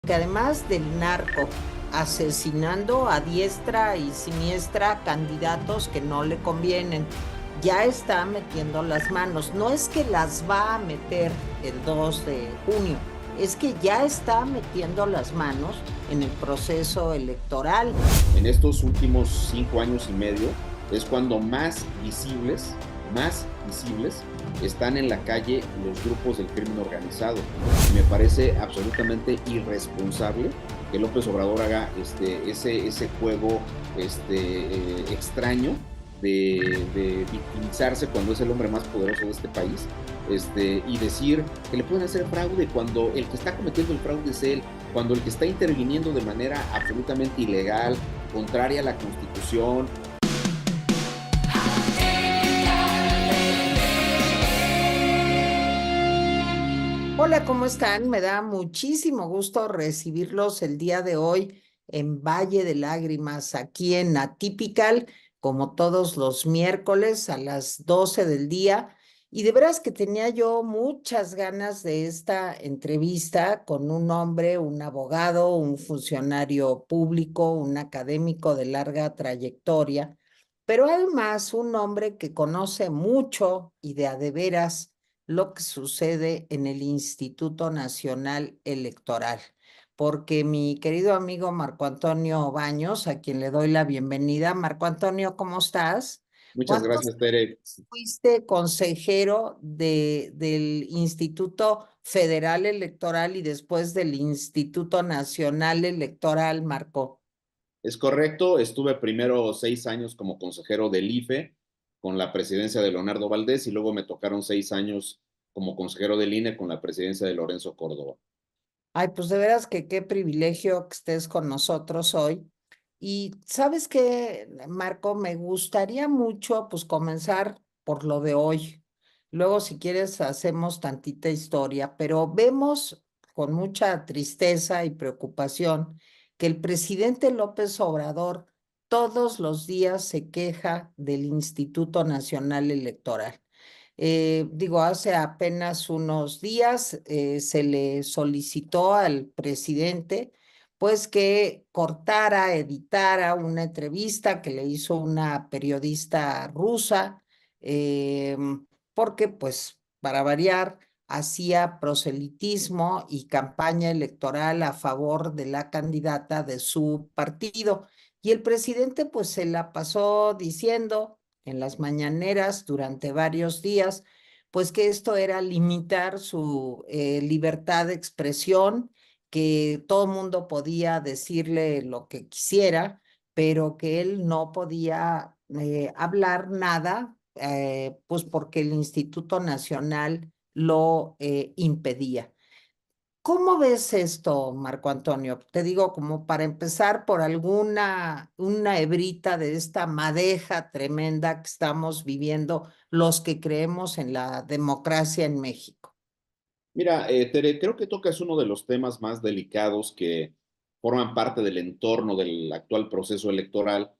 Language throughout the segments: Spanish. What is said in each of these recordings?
porque además del narco asesinando a diestra y siniestra candidatos que no le convienen, ya está metiendo las manos. No es que las va a meter el 2 de junio, es que ya está metiendo las manos en el proceso electoral. En estos últimos 5 años y medio es cuando más visibles están en la calle los grupos del crimen organizado. Me parece absolutamente irresponsable que López Obrador haga ese juego extraño de victimizarse cuando es el hombre más poderoso de este país, y decir que le pueden hacer fraude cuando el que está cometiendo el fraude es él, cuando el que está interviniendo de manera absolutamente ilegal, contraria a la Constitución. Hola, ¿cómo están? Me da muchísimo gusto recibirlos el día de hoy en Valle de Lágrimas, aquí en Atypical, como todos los miércoles a las 12 del día. Y de veras que tenía yo muchas ganas de esta entrevista con un hombre, un abogado, un funcionario público, un académico de larga trayectoria, pero además un hombre que conoce mucho y de a de veras lo que sucede en el Instituto Nacional Electoral. Porque mi querido amigo Marco Antonio Baños, a quien le doy la bienvenida. Marco Antonio, ¿cómo estás? Muchas ¿Cuántos gracias, Tere. fuiste consejero del Instituto Federal Electoral y después del Instituto Nacional Electoral, Marco? Es correcto, estuve primero 6 años como consejero del IFE con la presidencia de Leonardo Valdés y luego me tocaron 6 años como consejero del INE con la presidencia de Lorenzo Córdoba. Ay, pues de veras que qué privilegio que estés con nosotros hoy. Y sabes qué, Marco, me gustaría mucho pues comenzar por lo de hoy. Luego, si quieres, hacemos tantita historia, pero vemos con mucha tristeza y preocupación que el presidente López Obrador todos los días se queja del Instituto Nacional Electoral. Digo, hace apenas unos días se le solicitó al presidente pues que cortara, editara una entrevista que le hizo una periodista rusa, eh, porque pues para variar hacía proselitismo y campaña electoral a favor de la candidata de su partido. Y el presidente pues se la pasó diciendo en las mañaneras durante varios días, pues que esto era limitar su libertad de expresión, que todo mundo podía decirle lo que quisiera, pero que él no podía hablar nada, pues porque el Instituto Nacional lo impedía. ¿Cómo ves esto, Marco Antonio? Te digo, como para empezar por una hebrita de esta madeja tremenda que estamos viviendo los que creemos en la democracia en México. Mira, Tere, creo que tocas uno de los temas más delicados que forman parte del entorno del actual proceso electoral,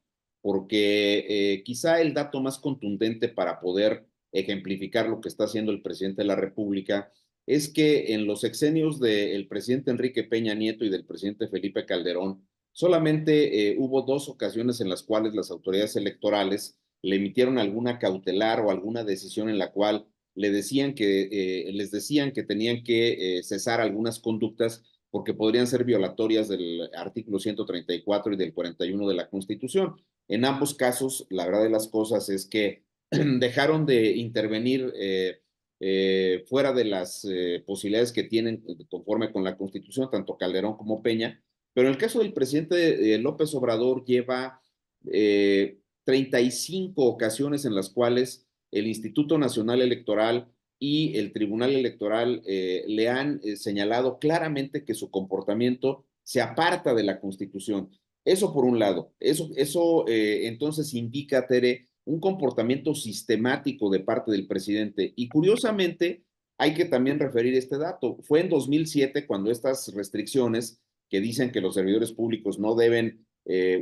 porque quizá el dato más contundente para poder ejemplificar lo que está haciendo el presidente de la República es que en los sexenios del presidente Enrique Peña Nieto y del presidente Felipe Calderón, solamente hubo 2 ocasiones en las cuales las autoridades electorales le emitieron alguna cautelar o alguna decisión en la cual les decían que tenían que cesar algunas conductas porque podrían ser violatorias del artículo 134 y del 41 de la Constitución. En ambos casos, la verdad de las cosas es que dejaron de intervenir fuera de las posibilidades que tienen conforme con la Constitución, tanto Calderón como Peña. Pero en el caso del presidente López Obrador lleva 35 ocasiones en las cuales el Instituto Nacional Electoral y el Tribunal Electoral le han señalado claramente que su comportamiento se aparta de la Constitución. Eso por un lado. Eso entonces indica, Tere, un comportamiento sistemático de parte del presidente. Y curiosamente, hay que también referir este dato. Fue en 2007 cuando estas restricciones que dicen que los servidores públicos no deben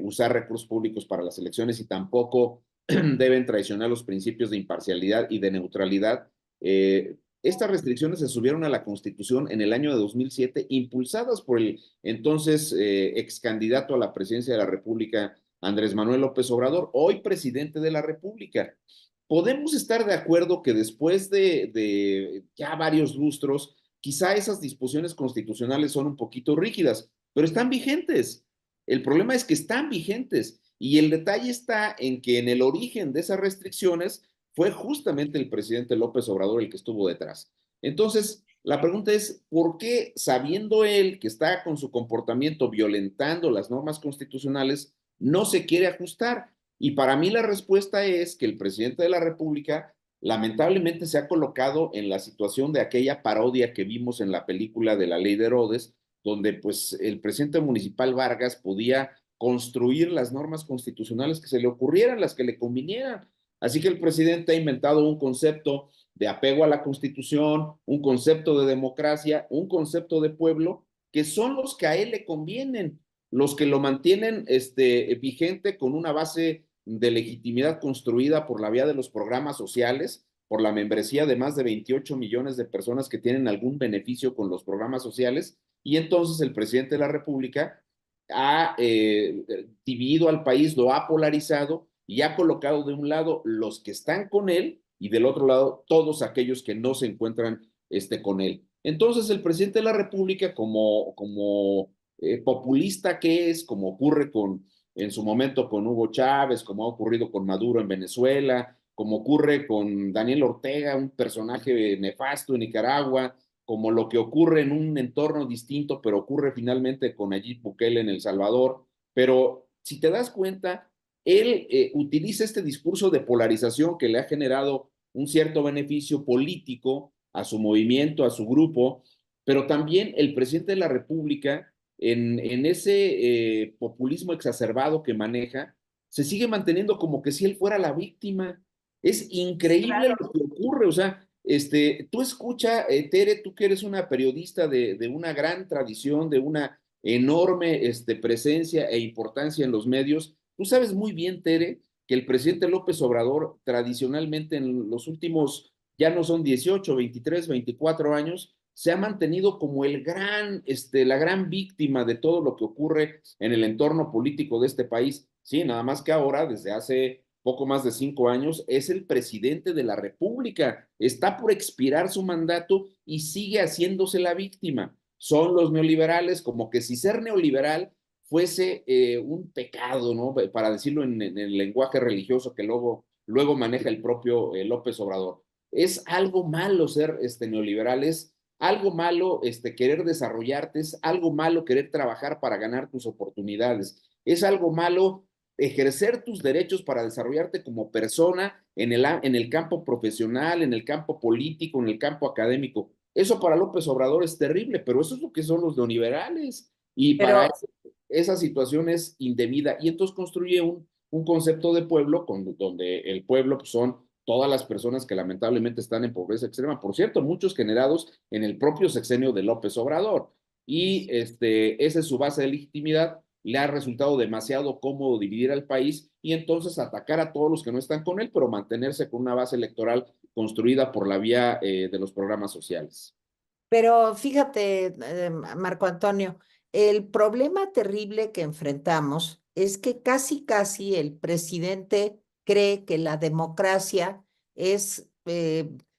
usar recursos públicos para las elecciones y tampoco deben traicionar los principios de imparcialidad y de neutralidad, Estas restricciones se subieron a la Constitución en el año de 2007, impulsadas por el entonces ex candidato a la presidencia de la República, Andrés Manuel López Obrador, hoy presidente de la República. Podemos estar de acuerdo que después de ya varios lustros, quizá esas disposiciones constitucionales son un poquito rígidas, pero están vigentes. El problema es que están vigentes y el detalle está en que en el origen de esas restricciones fue justamente el presidente López Obrador el que estuvo detrás. Entonces, la pregunta es, ¿por qué, sabiendo él que está con su comportamiento violentando las normas constitucionales, no se quiere ajustar? Y para mí la respuesta es que el presidente de la República lamentablemente se ha colocado en la situación de aquella parodia que vimos en la película de la Ley de Herodes, donde pues el presidente municipal Vargas podía construir las normas constitucionales que se le ocurrieran, las que le convinieran. Así que el presidente ha inventado un concepto de apego a la Constitución, un concepto de democracia, un concepto de pueblo, que son los que a él le convienen, los que lo mantienen vigente con una base de legitimidad construida por la vía de los programas sociales, por la membresía de más de 28 millones de personas que tienen algún beneficio con los programas sociales, y entonces el presidente de la República ha dividido al país, lo ha polarizado y ha colocado de un lado los que están con él y del otro lado todos aquellos que no se encuentran con él. Entonces el presidente de la República, como populista que es, como ocurre en su momento con Hugo Chávez, como ha ocurrido con Maduro en Venezuela, como ocurre con Daniel Ortega, un personaje nefasto en Nicaragua, como lo que ocurre en un entorno distinto, pero ocurre finalmente con Nayib Bukele en El Salvador. Pero si te das cuenta, él utiliza este discurso de polarización que le ha generado un cierto beneficio político a su movimiento, a su grupo, pero también el presidente de la República, en ese populismo exacerbado que maneja, se sigue manteniendo como que si él fuera la víctima. Es increíble Claro. lo que ocurre, o sea, tú escucha, Tere, tú que eres una periodista de una gran tradición, de una enorme presencia e importancia en los medios, tú sabes muy bien, Tere, que el presidente López Obrador tradicionalmente en los últimos, ya no son 18, 23, 24 años, se ha mantenido como la gran víctima de todo lo que ocurre en el entorno político de este país. Sí, nada más que ahora, desde hace poco más de 5 años, es el presidente de la República. Está por expirar su mandato y sigue haciéndose la víctima. Son los neoliberales, como que si ser neoliberal fuese un pecado, ¿no? Para decirlo en el lenguaje religioso que luego maneja el propio López Obrador. Es algo malo ser neoliberal, es algo malo querer desarrollarte, es algo malo querer trabajar para ganar tus oportunidades, es algo malo ejercer tus derechos para desarrollarte como persona en el campo profesional, en el campo político, en el campo académico. Eso para López Obrador es terrible, pero eso es lo que son los neoliberales. Y para Pero eso, esa situación es indebida. Y entonces construye un concepto de pueblo donde el pueblo pues, son todas las personas que lamentablemente están en pobreza extrema. Por cierto, muchos generados en el propio sexenio de López Obrador. Y esa es su base de legitimidad. Le ha resultado demasiado cómodo dividir al país y entonces atacar a todos los que no están con él, pero mantenerse con una base electoral construida por la vía de los programas sociales. Pero fíjate, Marco Antonio, el problema terrible que enfrentamos es que casi el presidente cree que la democracia es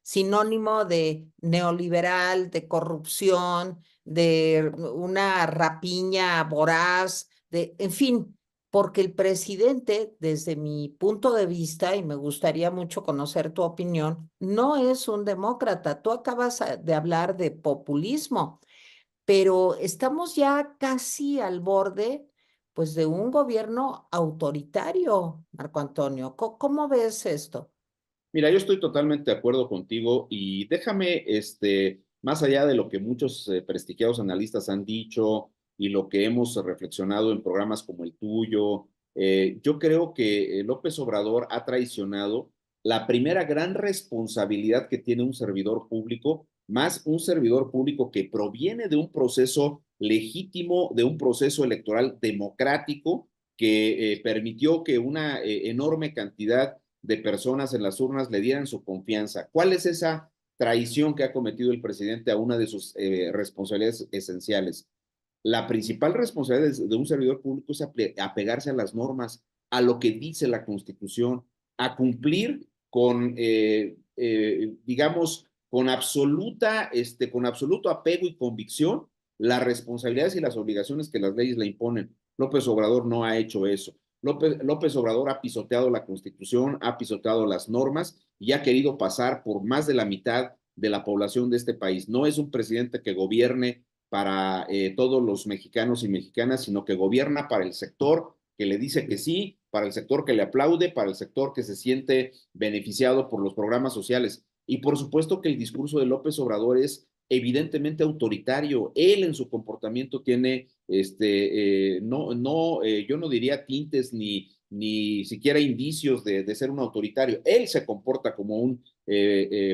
sinónimo de neoliberal, de corrupción, de una rapiña voraz, en fin, porque el presidente, desde mi punto de vista, y me gustaría mucho conocer tu opinión, no es un demócrata. Tú acabas de hablar de populismo, pero estamos ya casi al borde, pues, de un gobierno autoritario, Marco Antonio. ¿Cómo ves esto? Mira, yo estoy totalmente de acuerdo contigo y déjame, más allá de lo que muchos prestigiados analistas han dicho y lo que hemos reflexionado en programas como el tuyo, yo creo que López Obrador ha traicionado la primera gran responsabilidad que tiene un servidor público, más un servidor público que proviene de un proceso legítimo, de un proceso electoral democrático que permitió que una enorme cantidad de personas en las urnas le dieran su confianza. ¿Cuál es esa traición que ha cometido el presidente a una de sus responsabilidades esenciales. La principal responsabilidad de un servidor público es apegarse a las normas, a lo que dice la Constitución, a cumplir digamos, con absoluto apego y convicción las responsabilidades y las obligaciones que las leyes le imponen. López Obrador no ha hecho eso. López Obrador ha pisoteado la Constitución, ha pisoteado las normas y ha querido pasar por más de la mitad de la población de este país. No es un presidente que gobierne para todos los mexicanos y mexicanas, sino que gobierna para el sector que le dice que sí, para el sector que le aplaude, para el sector que se siente beneficiado por los programas sociales. Y por supuesto que el discurso de López Obrador es evidentemente autoritario. Él en su comportamiento tiene, yo no diría tintes ni siquiera indicios de ser un autoritario. Él se comporta como un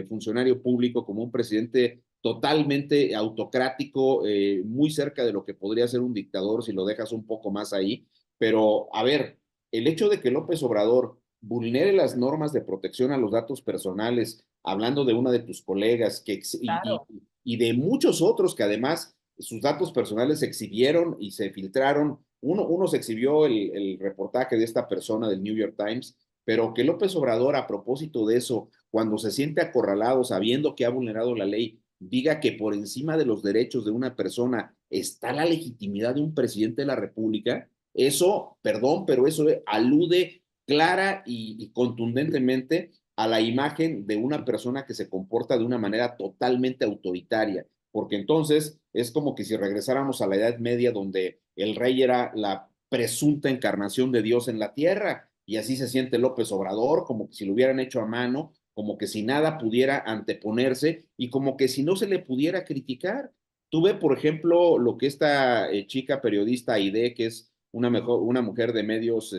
funcionario público, como un presidente totalmente autocrático, muy cerca de lo que podría ser un dictador si lo dejas un poco más ahí. Pero, a ver, el hecho de que López Obrador vulnere las normas de protección a los datos personales, hablando de una de tus colegas Claro. y de muchos otros que además sus datos personales se exhibieron y se filtraron. Uno se exhibió el reportaje de esta persona del New York Times, pero que López Obrador, a propósito de eso, cuando se siente acorralado, sabiendo que ha vulnerado la ley, diga que por encima de los derechos de una persona está la legitimidad de un presidente de la República, eso, perdón, pero eso alude clara y contundentemente a la imagen de una persona que se comporta de una manera totalmente autoritaria, porque entonces es como que si regresáramos a la Edad Media donde el rey era la presunta encarnación de Dios en la tierra, y así se siente López Obrador, como que si lo hubieran hecho a mano, como que si nada pudiera anteponerse y como que si no se le pudiera criticar. Tuve, por ejemplo, lo que esta chica periodista Aide, que es una mujer de medios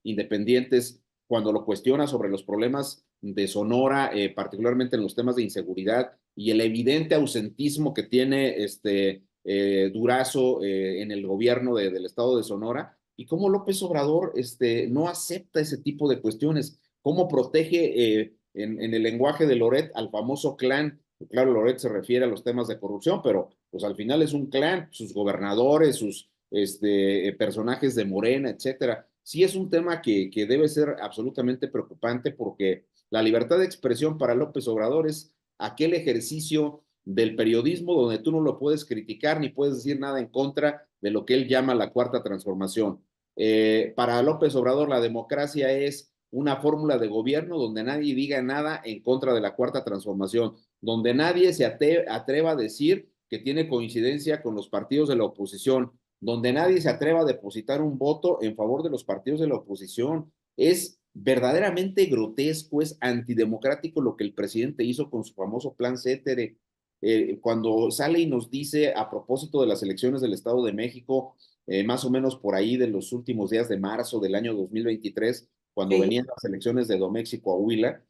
independientes, cuando lo cuestiona sobre los problemas de Sonora, particularmente en los temas de inseguridad y el evidente ausentismo que tiene Durazo en el gobierno del estado de Sonora, y cómo López Obrador no acepta ese tipo de cuestiones, cómo protege en el lenguaje de Loret al famoso clan. Claro, Loret se refiere a los temas de corrupción, pero pues al final es un clan, sus gobernadores, sus personajes de Morena, etcétera. Sí es un tema que debe ser absolutamente preocupante porque la libertad de expresión para López Obrador es aquel ejercicio del periodismo donde tú no lo puedes criticar ni puedes decir nada en contra de lo que él llama la cuarta transformación. Para López Obrador la democracia es una fórmula de gobierno donde nadie diga nada en contra de la cuarta transformación, donde nadie se atreva a decir que tiene coincidencia con los partidos de la oposición, donde nadie se atreva a depositar un voto en favor de los partidos de la oposición. Es verdaderamente grotesco, es antidemocrático lo que el presidente hizo con su famoso plan Cétere. Cuando sale y nos dice a propósito de las elecciones del Estado de México, más o menos por ahí de los últimos días de marzo del año 2023, cuando Sí. venían las elecciones de Domex y Coahuila,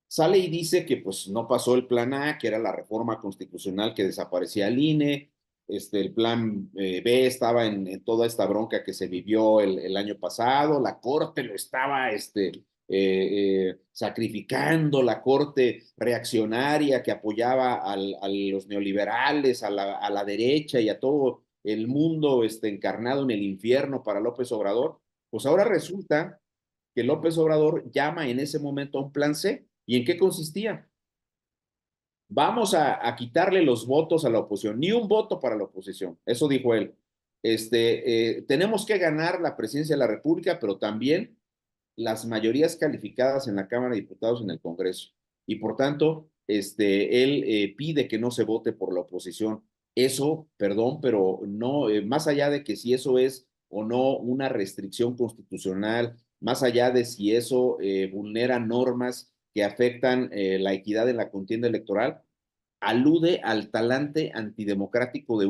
sale y dice que pues no pasó el plan A, que era la reforma constitucional que desaparecía el INE, el plan B estaba en toda esta bronca que se vivió el año pasado, la Corte lo estaba sacrificando, la Corte reaccionaria que apoyaba a los neoliberales, a la derecha y a todo el mundo encarnado en el infierno para López Obrador, pues ahora resulta que López Obrador llama en ese momento a un plan C. ¿Y en qué consistía? Vamos a quitarle los votos a la oposición, ni un voto para la oposición, eso dijo él. Tenemos que ganar la presidencia de la República, pero también las mayorías calificadas en la Cámara de Diputados y en el Congreso. Y por tanto, él pide que no se vote por la oposición. Eso, perdón, pero no, más allá de que si eso es o no una restricción constitucional, más allá de si eso vulnera normas que afectan la equidad en la contienda electoral, alude al talante antidemocrático de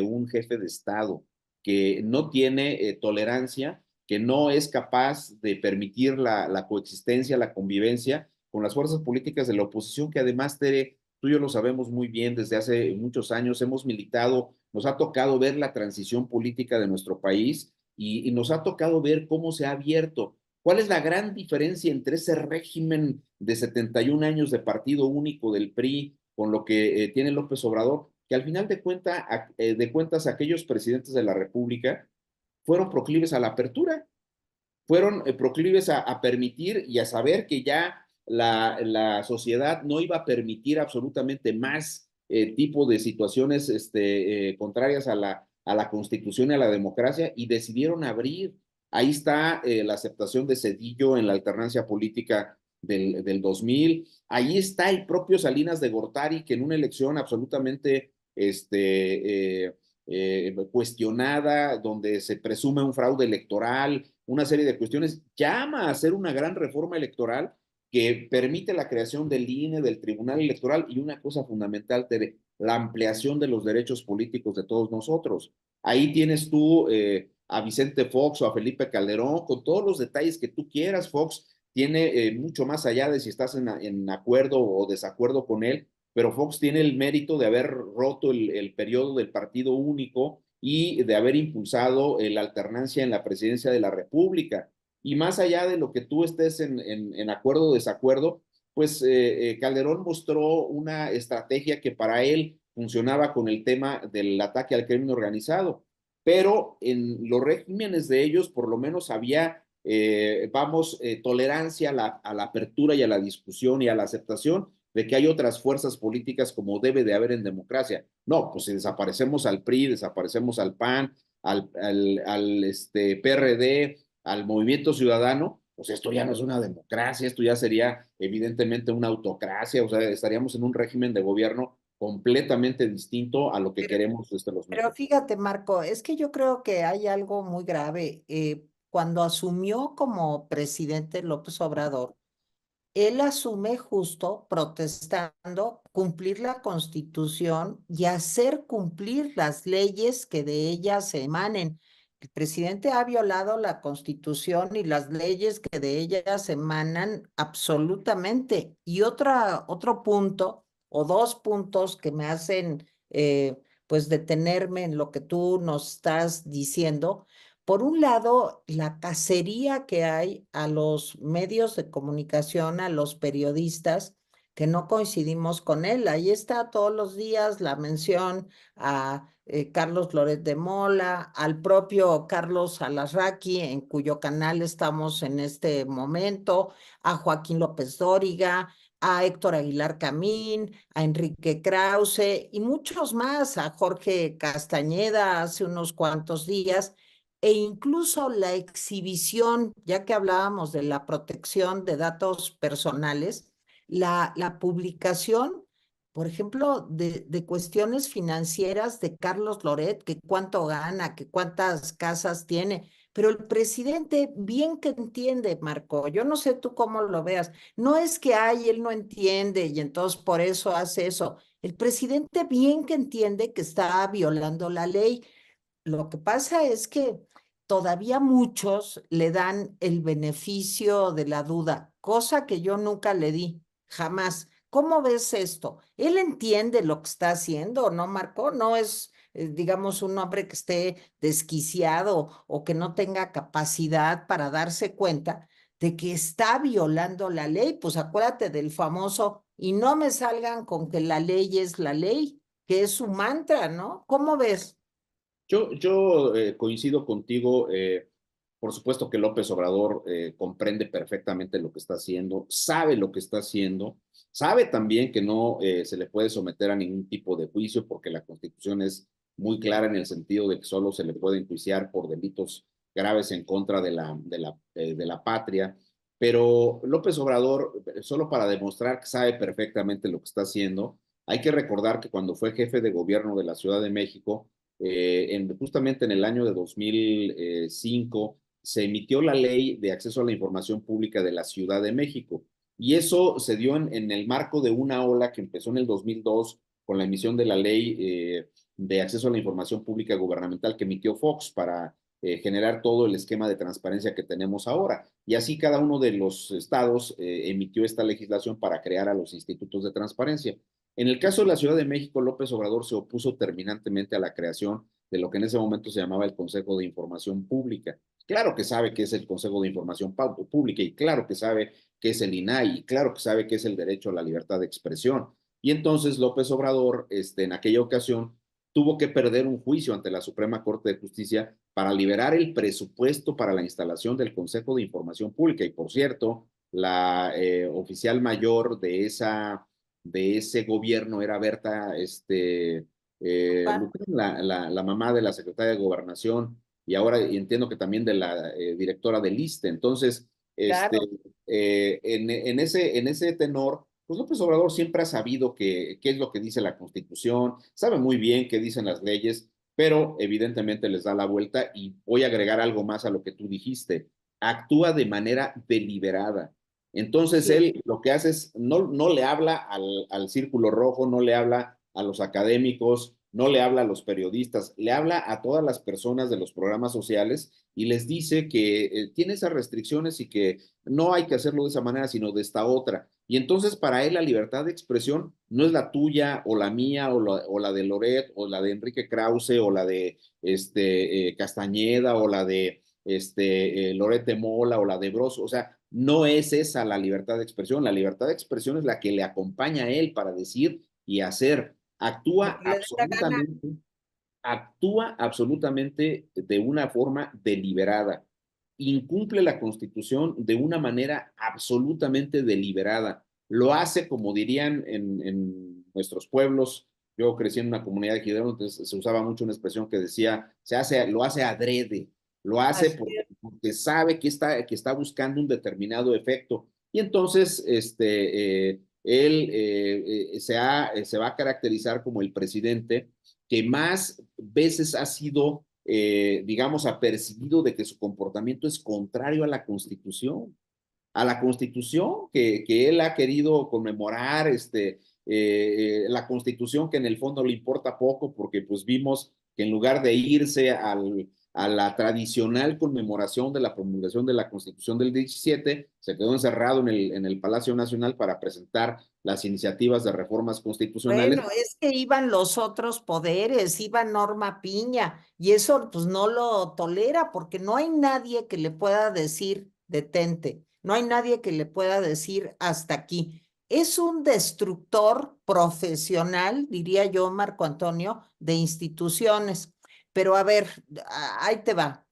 un jefe de Estado que no tiene tolerancia, que no es capaz de permitir la coexistencia, la convivencia con las fuerzas políticas de la oposición, que además, Tere, tú y yo lo sabemos muy bien, desde hace muchos años hemos militado, nos ha tocado ver la transición política de nuestro país y nos ha tocado ver cómo se ha abierto ¿Cuál es la gran diferencia entre ese régimen de 71 años de partido único del PRI con lo que tiene López Obrador? Que al final de cuentas aquellos presidentes de la República fueron proclives a la apertura, fueron proclives a permitir y a saber que ya la sociedad no iba a permitir absolutamente más tipo de situaciones contrarias a la Constitución y a la democracia y decidieron abrir. Ahí está la aceptación de Cedillo en la alternancia política del 2000. Ahí está el propio Salinas de Gortari, que en una elección absolutamente cuestionada, donde se presume un fraude electoral, una serie de cuestiones, llama a hacer una gran reforma electoral que permite la creación del INE, del Tribunal Electoral y una cosa fundamental, Tere, la ampliación de los derechos políticos de todos nosotros. Ahí tienes tú a Vicente Fox o a Felipe Calderón con todos los detalles que tú quieras. Fox tiene mucho más allá de si estás en acuerdo o desacuerdo con él, pero Fox tiene el mérito de haber roto el periodo del partido único y de haber impulsado la alternancia en la presidencia de la República. Y más allá de lo que tú estés en acuerdo o desacuerdo, pues Calderón mostró una estrategia que para él funcionaba con el tema del ataque al crimen organizado, pero en los regímenes de ellos por lo menos había, tolerancia a la apertura y a la discusión y a la aceptación de que hay otras fuerzas políticas como debe de haber en democracia. No, pues si desaparecemos al PRI, desaparecemos al PAN, al PRD, al Movimiento Ciudadano, pues esto ya no es una democracia, esto ya sería evidentemente una autocracia, o sea, estaríamos en un régimen de gobierno completamente distinto a lo que Pero, queremos los pero mexicanos. fíjate, Marco, es que yo creo que hay algo muy grave. Cuando asumió como presidente López Obrador, él asume justo protestando cumplir la Constitución y hacer cumplir las leyes que de ella se emanen. El presidente ha violado la Constitución y las leyes que de ella se emanan absolutamente. Y otro punto o dos puntos que me hacen pues detenerme en lo que tú nos estás diciendo. Por un lado, la cacería que hay a los medios de comunicación, a los periodistas, que no coincidimos con él. Ahí está todos los días la mención a Carlos Loret de Mola, al propio Carlos Alarraqui, en cuyo canal estamos en este momento, a Joaquín López Dóriga, a Héctor Aguilar Camín, a Enrique Krause y muchos más, a Jorge Castañeda hace unos cuantos días e incluso la exhibición, ya que hablábamos de la protección de datos personales, la publicación, por ejemplo, de cuestiones financieras de Carlos Loret, que cuánto gana, que cuántas casas tiene. Pero el presidente bien que entiende, Marco, yo no sé tú cómo lo veas, no es que ay, él no entiende y entonces por eso hace eso. El presidente bien que entiende que está violando la ley. Lo que pasa es que todavía muchos le dan el beneficio de la duda, cosa que yo nunca le di, jamás. ¿Cómo ves esto? ¿Él entiende lo que está haciendo, no, Marco? No es, digamos, un hombre que esté desquiciado o que no tenga capacidad para darse cuenta de que está violando la ley. Pues acuérdate del famoso, y no me salgan con que la ley es la ley, que es su mantra, ¿no? ¿Cómo ves? Yo coincido contigo. Por supuesto que López Obrador comprende perfectamente lo que está haciendo, sabe lo que está haciendo, sabe también que no se le puede someter a ningún tipo de juicio porque la Constitución es muy clara en el sentido de que solo se le puede enjuiciar por delitos graves en contra de la patria. Pero López Obrador, solo para demostrar que sabe perfectamente lo que está haciendo, hay que recordar que cuando fue jefe de gobierno de la Ciudad de México, justamente en el año de 2005 se emitió la ley de acceso a la información pública de la Ciudad de México. Y eso se dio en el marco de una ola que empezó en el 2002 con la emisión de la ley de acceso a la información pública gubernamental que emitió Fox para generar todo el esquema de transparencia que tenemos ahora. Y así cada uno de los estados emitió esta legislación para crear a los institutos de transparencia. En el caso de la Ciudad de México, López Obrador se opuso terminantemente a la creación de lo que en ese momento se llamaba el Consejo de Información Pública. Claro que sabe que es el Consejo de Información Pública y claro que sabe que es el INAI y claro que sabe que es el derecho a la libertad de expresión. Y entonces López Obrador, en aquella ocasión, tuvo que perder un juicio ante la Suprema Corte de Justicia para liberar el presupuesto para la instalación del Consejo de Información Pública. Y por cierto, la oficial mayor de ese gobierno era Berta Luján, la mamá de la secretaria de Gobernación y ahora entiendo que también de la directora del ISSSTE. Entonces, este, Claro. en ese tenor, pues López Obrador siempre ha sabido qué es lo que dice la Constitución, sabe muy bien qué dicen las leyes, pero evidentemente les da la vuelta y voy a agregar algo más a lo que tú dijiste. Actúa de manera deliberada. Entonces Sí. él lo que hace es, no le habla al círculo rojo, no le habla a los académicos, no le habla a los periodistas, le habla a todas las personas de los programas sociales y les dice que tiene esas restricciones y que no hay que hacerlo de esa manera, sino de esta otra. Y entonces para él la libertad de expresión no es la tuya o la mía o la de Loret o la de Enrique Krause o la de Castañeda o la de Loret de Mola o la de Broso. O sea, no es esa la libertad de expresión. La libertad de expresión es la que le acompaña a él para decir y hacer. Lo que le dé la gana. Actúa absolutamente de una forma deliberada, incumple la Constitución de una manera absolutamente deliberada. Lo hace, como dirían en nuestros pueblos. Yo crecí en una comunidad de gideones, entonces se usaba mucho una expresión que decía, lo hace adrede, lo hace Así es. porque sabe que está buscando un determinado efecto. Y entonces, él se va a caracterizar como el presidente que más veces ha sido, digamos, apercibido de que su comportamiento es contrario a la Constitución que él ha querido conmemorar, la Constitución que en el fondo le importa poco porque pues vimos que en lugar de irse a la tradicional conmemoración de la promulgación de la Constitución del 17, se quedó encerrado en el Palacio Nacional para presentar las iniciativas de reformas constitucionales. Bueno, es que iban los otros poderes, iba Norma Piña, y eso pues no lo tolera porque no hay nadie que le pueda decir detente, no hay nadie que le pueda decir hasta aquí. Es un destructor profesional, diría yo, Marco Antonio, de instituciones. Pero a ver, ahí te va.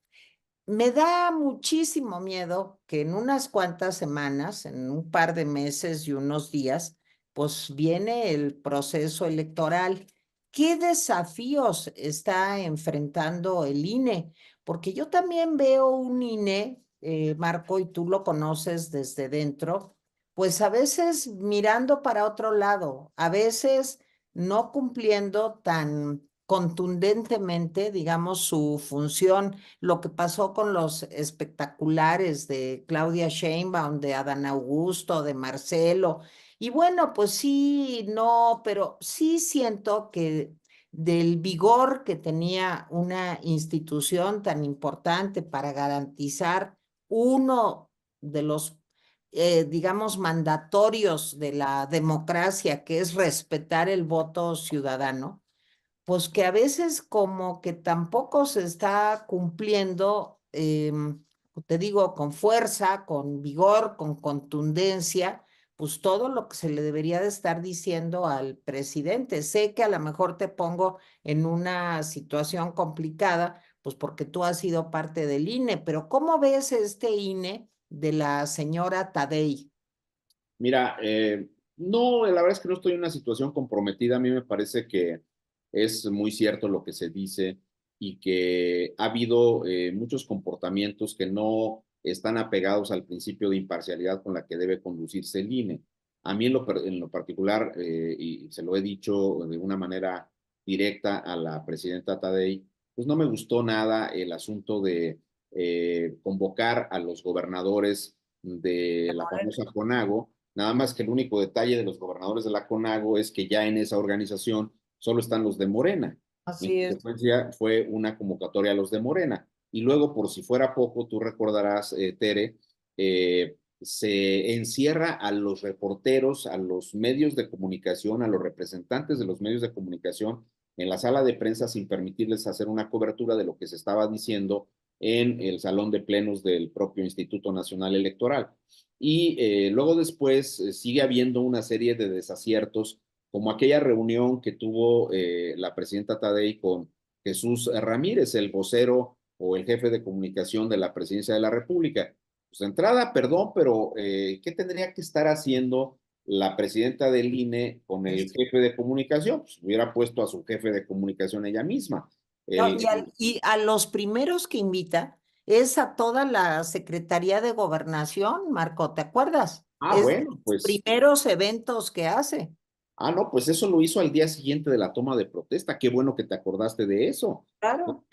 Me da muchísimo miedo que en unas cuantas semanas, en un par de meses y unos días, pues viene el proceso electoral. ¿Qué desafíos está enfrentando el INE? Porque yo también veo un INE, Marco, y tú lo conoces desde dentro, pues a veces mirando para otro lado, a veces no cumpliendo tan contundentemente, digamos, su función. Lo que pasó con los espectaculares de Claudia Sheinbaum, de Adán Augusto, de Marcelo. Y bueno, pues sí, no, pero sí siento que del vigor que tenía una institución tan importante para garantizar uno de los, digamos, mandatorios de la democracia, que es respetar el voto ciudadano, pues que a veces como que tampoco se está cumpliendo, te digo, con fuerza, con vigor, con contundencia, pues todo lo que se le debería de estar diciendo al presidente. Sé que a lo mejor te pongo en una situación complicada, pues porque tú has sido parte del INE, pero ¿cómo ves este INE de la señora Tadei? Mira, no, la verdad es que no estoy en una situación comprometida. A mí me parece que es muy cierto lo que se dice y que ha habido muchos comportamientos que no están apegados al principio de imparcialidad con la que debe conducirse el INE. A mí en lo particular, y se lo he dicho de una manera directa a la presidenta Tadei, pues no me gustó nada el asunto de convocar a los gobernadores de la famosa CONAGO. Nada más que el único detalle de los gobernadores de la CONAGO es que ya en esa organización solo están los de Morena. Y en Así es. consecuencia fue una convocatoria a los de Morena. Y luego, por si fuera poco, tú recordarás, Tere, se encierra a los reporteros, a los medios de comunicación, a los representantes de los medios de comunicación en la sala de prensa sin permitirles hacer una cobertura de lo que se estaba diciendo en el salón de plenos del propio Instituto Nacional Electoral. Y luego después sigue habiendo una serie de desaciertos, como aquella reunión que tuvo la presidenta Tadei con Jesús Ramírez, el vocero o el jefe de comunicación de la Presidencia de la República. Pues de entrada, perdón, pero ¿qué tendría que estar haciendo la presidenta del INE con el Este, jefe de comunicación? Pues hubiera puesto a su jefe de comunicación ella misma. no, El, y a los primeros que invita es a toda la Secretaría de Gobernación, Marco, ¿te acuerdas? Es de bueno, los pues primeros eventos que hace. no, pues eso lo hizo al día siguiente de la toma de protesta. Qué bueno que te acordaste de eso. Claro.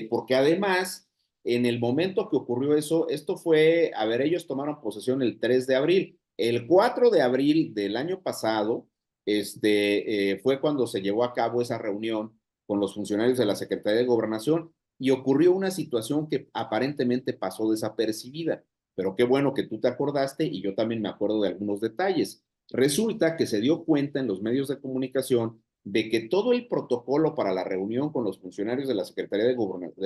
Porque además, en el momento que ocurrió eso, esto fue, a ver, ellos tomaron posesión el 3 de abril. El 4 de abril del año pasado, fue cuando se llevó a cabo esa reunión con los funcionarios de la Secretaría de Gobernación y ocurrió una situación que aparentemente pasó desapercibida. Pero qué bueno que tú te acordaste y yo también me acuerdo de algunos detalles. Resulta que se dio cuenta en los medios de comunicación de que todo el protocolo para la reunión con los funcionarios de la Secretaría de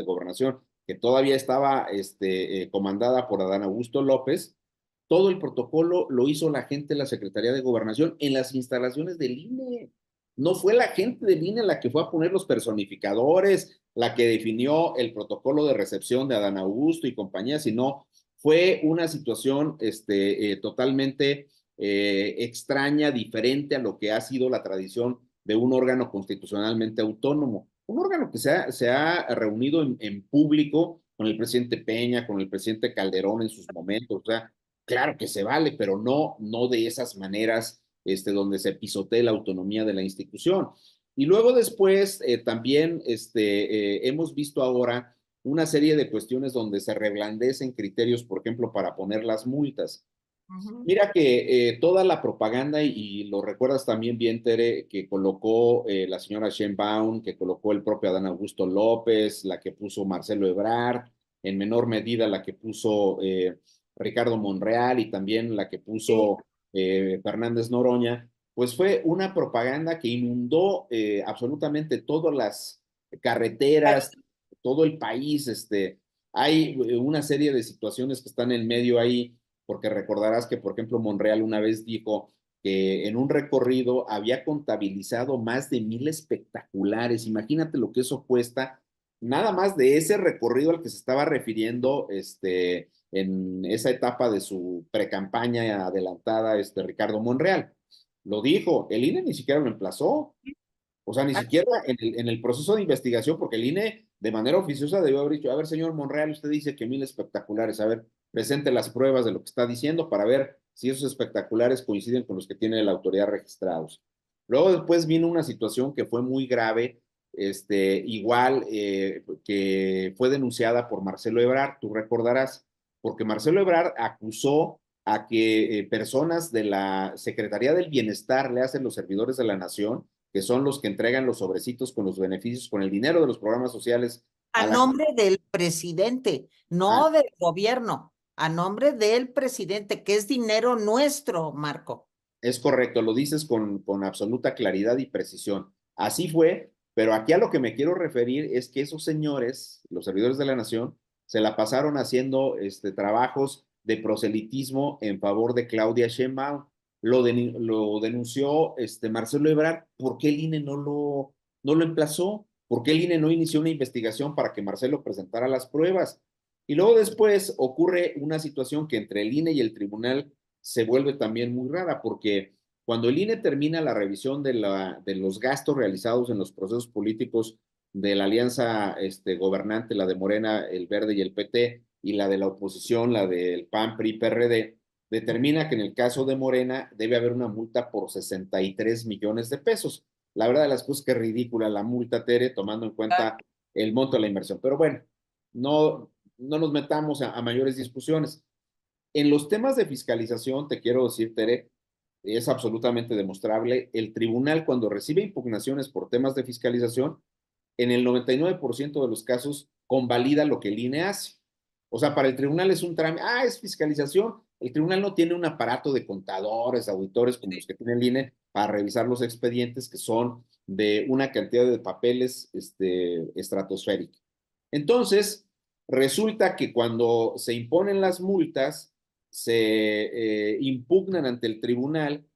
Gobernación, que todavía estaba comandada por Adán Augusto López, todo el protocolo lo hizo la gente de la Secretaría de Gobernación en las instalaciones del INE. No fue la gente del INE la que fue a poner los personificadores, la que definió el protocolo de recepción de Adán Augusto y compañía, sino fue una situación totalmente extraña, diferente a lo que ha sido la tradición de un órgano constitucionalmente autónomo. Un órgano que se ha reunido en público con el presidente Peña, con el presidente Calderón en sus momentos. O sea, claro que se vale, pero no de esas maneras donde se pisotee la autonomía de la institución. Y luego después también hemos visto ahora una serie de cuestiones donde se reblandecen criterios, por ejemplo, para poner las multas. Ujú. Mira que toda la propaganda, y lo recuerdas también bien, Tere, que colocó la señora Sheinbaum, que colocó el propio Adán Augusto López, la que puso Marcelo Ebrard, en menor medida la que puso Ricardo Monreal y también la que Sí. puso Fernández Noroña, pues fue una propaganda que inundó absolutamente todas las carreteras, todo el país. Hay una serie de situaciones que están en medio ahí porque recordarás que, por ejemplo, Monreal una vez dijo que en un recorrido había contabilizado más de 1,000 espectaculares. Imagínate lo que eso cuesta, nada más de ese recorrido al que se estaba refiriendo en esa etapa de su precampaña adelantada, Ricardo Monreal. Lo dijo, el INE ni siquiera lo emplazó. O sea, ni siquiera en el proceso de investigación, porque el INE de manera oficiosa debió haber dicho, a ver, señor Monreal, usted dice que 1,000 espectaculares, a ver, presente las pruebas de lo que está diciendo para ver si esos espectaculares coinciden con los que tiene la autoridad registrados. Luego después vino una situación que fue muy grave, igual que fue denunciada por Marcelo Ebrard, tú recordarás, porque Marcelo Ebrard acusó a que personas de la Secretaría del Bienestar, le hacen los servidores de la Nación, que son los que entregan los sobrecitos con los beneficios, con el dinero de los programas sociales A a la... nombre del presidente, Ah, no del gobierno, a nombre del presidente, que es dinero nuestro, Marco. es correcto, lo dices con absoluta claridad y precisión. Así fue, pero aquí a lo que me quiero referir es que esos señores, los servidores de la nación, se la pasaron haciendo trabajos de proselitismo en favor de Claudia Sheinbaum. Lo denunció Marcelo Ebrard. ¿Por qué el INE no lo emplazó? ¿Por qué el INE no inició una investigación para que Marcelo presentara las pruebas? Y luego después ocurre una situación que entre el INE y el tribunal se vuelve también muy rara, porque cuando el INE termina la revisión de los gastos realizados en los procesos políticos de la alianza gobernante, la de Morena, el Verde y el PT, y la de la oposición, la del PAN, PRI, PRD, determina que en el caso de Morena debe haber una multa por 63 millones de pesos. La verdad de las cosas que es ridícula la multa, Tere, tomando en cuenta el monto de la inversión. Pero bueno, no nos metamos a mayores discusiones. En los temas de fiscalización, te quiero decir, Tere, es absolutamente demostrable. El tribunal, cuando recibe impugnaciones por temas de fiscalización, en el 99% de los casos convalida lo que el INE hace. O sea, para el tribunal es un trámite, es fiscalización. El tribunal no tiene un aparato de contadores, auditores como los que tiene el INE para revisar los expedientes, que son de una cantidad de papeles estratosférica. Entonces, Resulta que cuando se imponen las multas, se impugnan ante el tribunal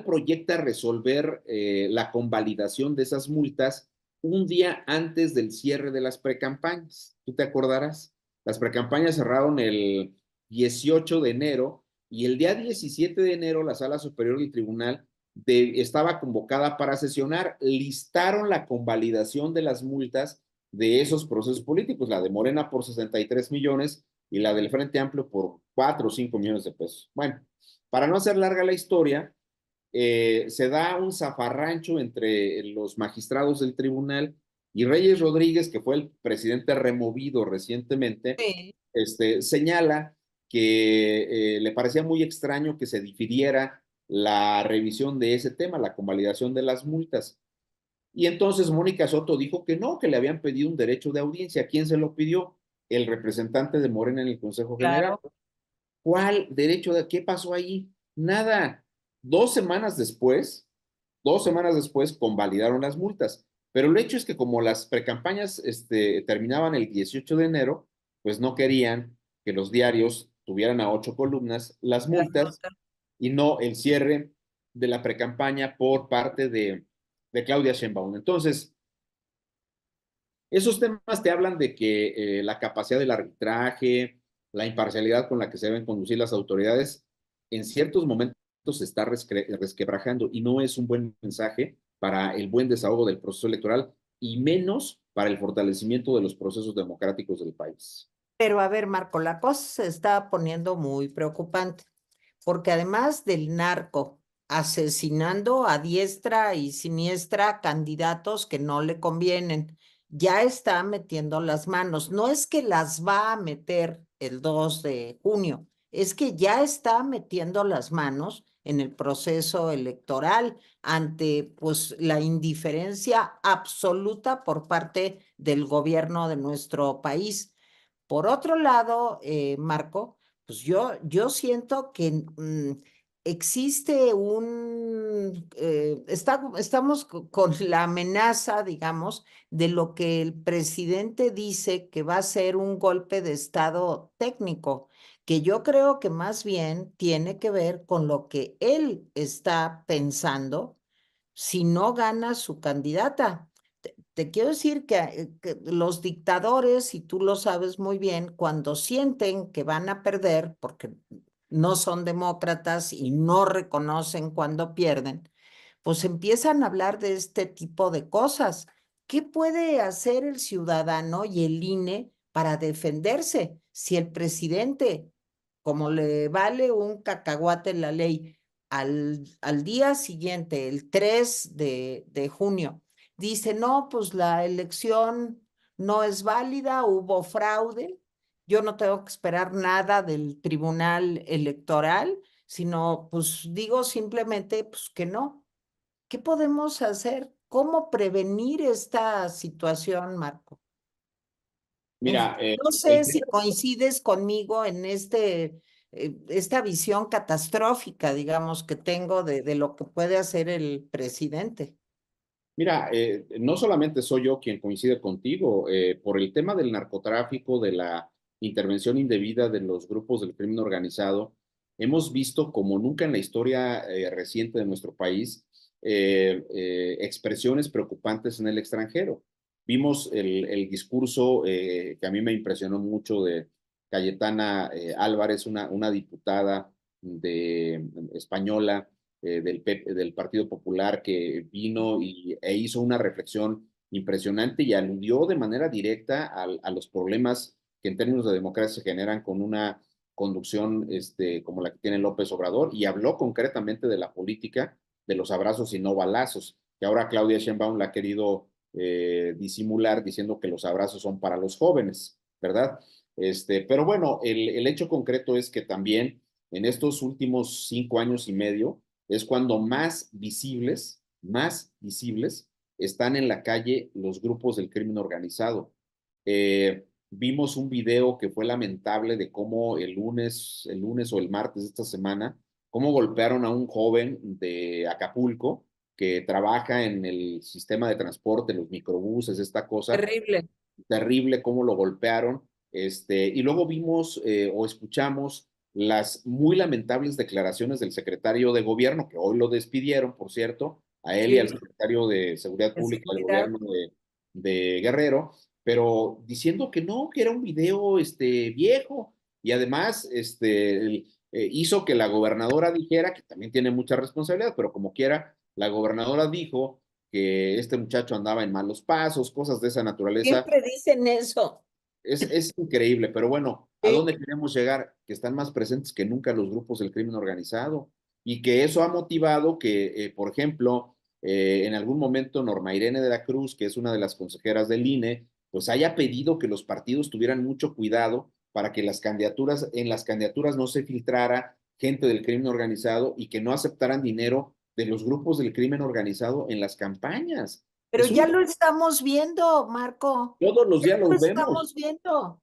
proyecta resolver la convalidación de esas multas un día antes del cierre de las precampañas. ¿Tú te acordarás? Las precampañas cerraron el 18 de enero y el día 17 de enero la Sala Superior del Tribunal estaba convocada para sesionar. Listaron la convalidación de las multas de esos procesos políticos, la de Morena por 63 millones y la del Frente Amplio por 4 o 5 millones de pesos. Bueno, para no hacer larga la historia, se da un zafarrancho entre los magistrados del tribunal y Reyes Rodríguez, que fue el presidente removido recientemente, Sí. señala que le parecía muy extraño que se difiriera la revisión de ese tema, la convalidación de las multas. Y entonces Mónica Soto dijo que no, que le habían pedido un derecho de audiencia. ¿Quién se lo pidió? El representante de Morena en el Consejo General. Claro. ¿Cuál derecho de qué pasó ahí? Nada. 2 semanas después, 2 semanas después convalidaron las multas. Pero el hecho es que como las precampañas terminaban el 18 de enero, pues no querían que los diarios tuvieran a 8 columnas las Las multas notas. y no el cierre de la precampaña por parte de Claudia Sheinbaum. Entonces, esos temas te hablan de que la capacidad del arbitraje, la imparcialidad con la que se deben conducir las autoridades, en ciertos momentos se está resquebrajando y no es un buen mensaje para el buen desahogo del proceso electoral y menos para el fortalecimiento de los procesos democráticos del país. Pero a ver, Marco, la cosa se está poniendo muy preocupante, porque además del narco asesinando a diestra y siniestra candidatos que no le convienen, ya está metiendo las manos. No es que las va a meter el 2 de junio, es que ya está metiendo las manos en el proceso electoral ante pues la indiferencia absoluta por parte del gobierno de nuestro país. Por otro lado, Marco, pues yo siento que existe estamos con la amenaza, digamos, de lo que el presidente dice que va a ser un golpe de estado técnico, que yo creo que más bien tiene que ver con lo que él está pensando si no gana su candidata. Te quiero decir que los dictadores, y tú lo sabes muy bien, cuando sienten que van a perder, porque no son demócratas y no reconocen cuando pierden, pues empiezan a hablar de este tipo de cosas. ¿Qué puede hacer el ciudadano y el INE para defenderse si el presidente, como le vale un cacahuate la ley, al día siguiente, el 3 de junio, dice, no, pues la elección no es válida, hubo fraude, yo no tengo que esperar nada del tribunal electoral, sino pues digo simplemente pues que no. ¿Qué podemos hacer? ¿Cómo prevenir esta situación, Marco? En fin, Mira, no sé si coincides conmigo en esta visión catastrófica, digamos, que tengo de lo que puede hacer el presidente. Mira, no solamente soy yo quien coincide contigo, por el tema del narcotráfico, de la intervención indebida de los grupos del crimen organizado, hemos visto como nunca en la historia reciente de nuestro país expresiones preocupantes en el extranjero. Vimos el discurso que a mí me impresionó mucho de Cayetana Álvarez, una diputada española del Partido Popular que vino e hizo una reflexión impresionante y aludió de manera directa a los problemas que en términos de democracia se generan con una conducción como la que tiene López Obrador y habló concretamente de la política de los abrazos y no balazos, que ahora Claudia Sheinbaum la ha querido disimular diciendo que los abrazos son para los jóvenes, ¿verdad? Pero bueno, el hecho concreto es que también en estos últimos 5 años y medio, es cuando más visibles están en la calle los grupos del crimen organizado. Vimos un video que fue lamentable de cómo el lunes o el martes de esta semana, cómo golpearon a un joven de Acapulco que trabaja en el sistema de transporte, los microbuses, esta cosa, Terrible. terrible cómo lo golpearon, y luego vimos o escuchamos las muy lamentables declaraciones del secretario de gobierno, que hoy lo despidieron, por cierto, a él y al Sí, secretario de Seguridad de Pública del seguridad. gobierno de Guerrero, pero diciendo que no, que era un video viejo, y además hizo que la gobernadora dijera, que también tiene mucha responsabilidad, pero como quiera, la gobernadora dijo que este muchacho andaba en malos pasos, cosas de esa naturaleza. Siempre dicen eso. Es increíble, pero bueno, ¿a Sí. dónde queremos llegar? Que están más presentes que nunca los grupos del crimen organizado y que eso ha motivado que, por ejemplo, en algún momento Norma Irene de la Cruz, que es una de las consejeras del INE, pues haya pedido que los partidos tuvieran mucho cuidado para que en las candidaturas no se filtrara gente del crimen organizado y que no aceptaran dinero de los grupos del crimen organizado en las campañas. Pero Es un, ya lo estamos viendo, Marco. todos los Ya días lo los vemos. estamos viendo.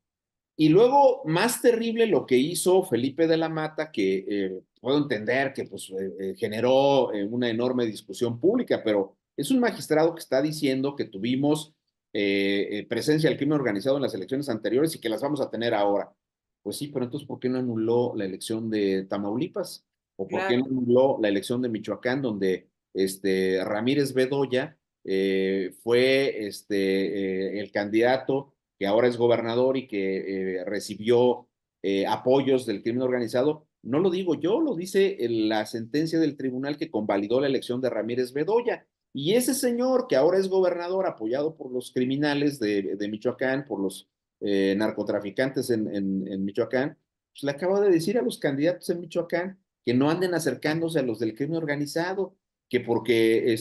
Y luego, más terrible lo que hizo Felipe de la Mata, que puedo entender que pues, generó una enorme discusión pública, pero es un magistrado que está diciendo que tuvimos presencia del crimen organizado en las elecciones anteriores y que las vamos a tener ahora. Pues sí, pero entonces, ¿por qué no anuló la elección de Tamaulipas? ¿O por qué no Claro. anuló la elección de Michoacán, donde Ramírez Bedoya fue el candidato que ahora es gobernador y que recibió apoyos del crimen organizado? No lo digo yo, lo dice la sentencia del tribunal que convalidó la elección de Ramírez Bedoya. Y ese señor que ahora es gobernador, apoyado por los criminales de Michoacán, por los narcotraficantes en Michoacán, pues le acaba de decir a los candidatos en Michoacán que no anden acercándose a los del crimen organizado, que porque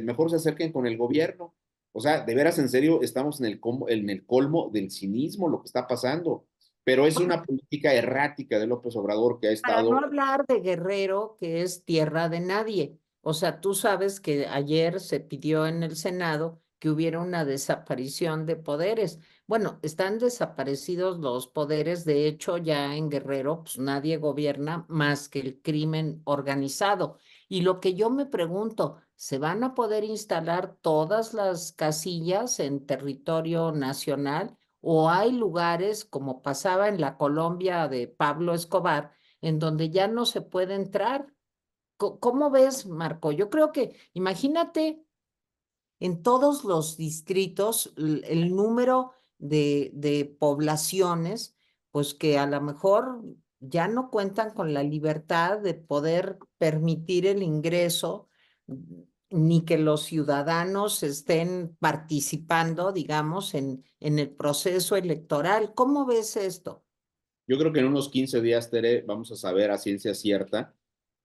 mejor se acerquen con el gobierno. O sea, de veras, en serio, estamos en el colmo del cinismo, lo que está pasando. Pero es una política errática de López Obrador que ha Para no estado. hablar de Guerrero, que es tierra de nadie. O sea, tú sabes que ayer se pidió en el Senado que hubiera una desaparición de poderes. Bueno, están desaparecidos los poderes. De hecho, ya en Guerrero, pues nadie gobierna más que el crimen organizado. Y lo que yo me pregunto, ¿se van a poder instalar todas las casillas en territorio nacional? ¿O hay lugares, como pasaba en la Colombia de Pablo Escobar, en donde ya no se puede entrar? ¿Cómo ves, Marco? Yo creo que, imagínate, en todos los distritos, el número de poblaciones, pues que a lo mejor ya no cuentan con la libertad de poder permitir el ingreso, ni que los ciudadanos estén participando, digamos, en el proceso electoral. ¿Cómo ves esto? Yo creo que en unos 15 días, Tere, vamos a saber a ciencia cierta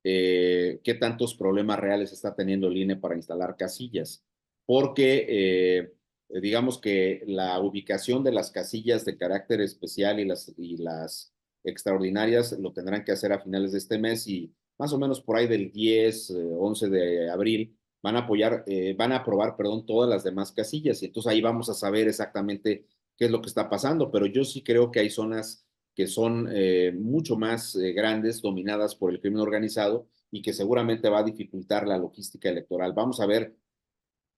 qué tantos problemas reales está teniendo el INE para instalar casillas. Porque digamos que la ubicación de las casillas de carácter especial y las extraordinarias lo tendrán que hacer a finales de este mes y más o menos por ahí del 10, 11 de abril van a aprobar, perdón, todas las demás casillas y entonces ahí vamos a saber exactamente qué es lo que está pasando, pero yo sí creo que hay zonas que son mucho más grandes, dominadas por el crimen organizado y que seguramente va a dificultar la logística electoral. Vamos a ver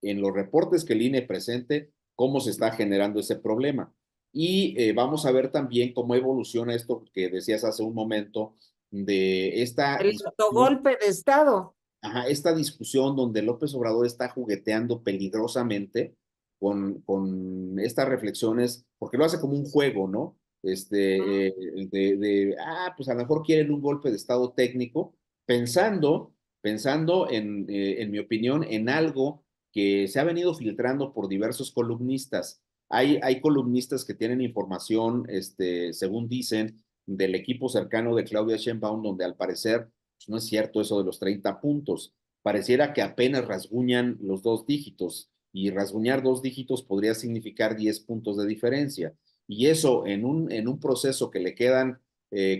en los reportes que el INE presente cómo se está generando ese problema. Y vamos a ver también cómo evoluciona esto que decías hace un momento de esta El discusión. autogolpe de Estado. Ajá, esta discusión donde López Obrador está jugueteando peligrosamente con estas reflexiones, porque lo hace como un juego, ¿no? Pues a lo mejor quieren un golpe de estado técnico, pensando en mi opinión, en algo que se ha venido filtrando por diversos columnistas. Hay columnistas que tienen información, según dicen, del equipo cercano de Claudia Sheinbaum, donde al parecer pues no es cierto eso de los 30 puntos. Pareciera que apenas rasguñan los dos dígitos y rasguñar dos dígitos podría significar 10 puntos de diferencia. Y eso en un proceso que le quedan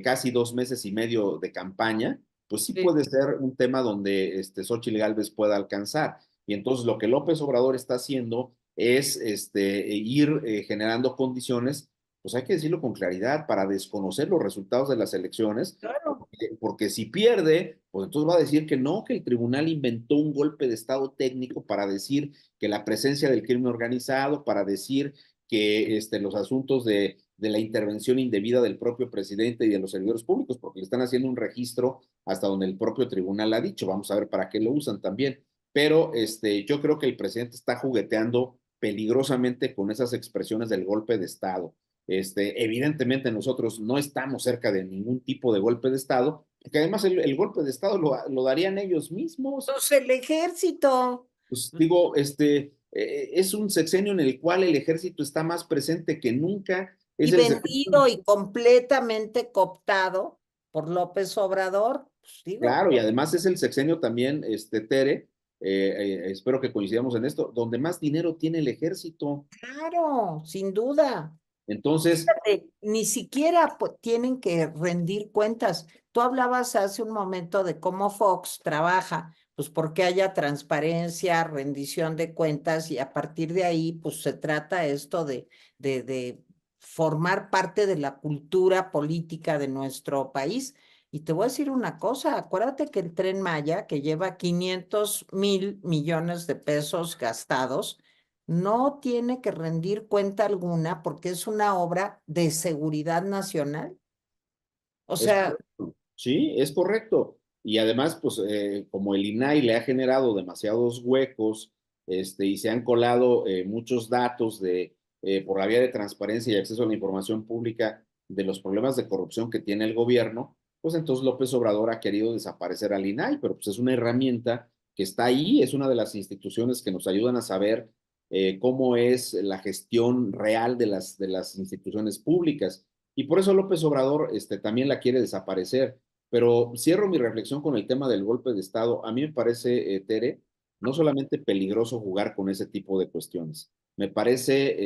casi 2 meses y medio de campaña, pues sí Sí. puede ser un tema donde Xochitl Gálvez pueda alcanzar. Y entonces lo que López Obrador está haciendo es ir generando condiciones, pues hay que decirlo con claridad, para desconocer los resultados de las elecciones Claro. porque si pierde, pues entonces va a decir que no, que el tribunal inventó un golpe de estado técnico para decir que la presencia del crimen organizado, para decir que los asuntos de la intervención indebida del propio presidente y de los servidores públicos, porque le están haciendo un registro hasta donde el propio tribunal ha dicho. Vamos a ver para qué lo usan también. Pero yo creo que el presidente está jugueteando peligrosamente con esas expresiones del golpe de Estado. Evidentemente nosotros no estamos cerca de ningún tipo de golpe de Estado, porque además el golpe de Estado lo darían ellos mismos. Pues el ejército. Pues digo, es un sexenio en el cual el ejército está más presente que nunca. Es Y el sexenio, vendido y completamente cooptado por López Obrador, pues digo, claro, y además es el sexenio también, Tere, espero que coincidamos en esto, donde más dinero tiene el ejército. claro, sin duda. Entonces, Ni siquiera tienen que rendir cuentas. Tú hablabas hace un momento de cómo Fox trabaja, pues porque haya transparencia, rendición de cuentas y a partir de ahí, pues se trata esto de formar parte de la cultura política de nuestro país. Y te voy a decir una cosa, acuérdate que el Tren Maya, que lleva 500,000 millones de pesos gastados, no tiene que rendir cuenta alguna porque es una obra de seguridad nacional. O es sea, correcto. Sí, es correcto. Y además, pues, como el INAI le ha generado demasiados huecos, y se han colado muchos datos por la vía de transparencia y acceso a la información pública de los problemas de corrupción que tiene el gobierno, pues entonces López Obrador ha querido desaparecer al INAI, pero pues es una herramienta que está ahí, es una de las instituciones que nos ayudan a saber cómo es la gestión real de las instituciones públicas. Y por eso López Obrador también la quiere desaparecer. Pero cierro mi reflexión con el tema del golpe de Estado. A mí me parece, Tere, no solamente peligroso jugar con ese tipo de cuestiones, me parece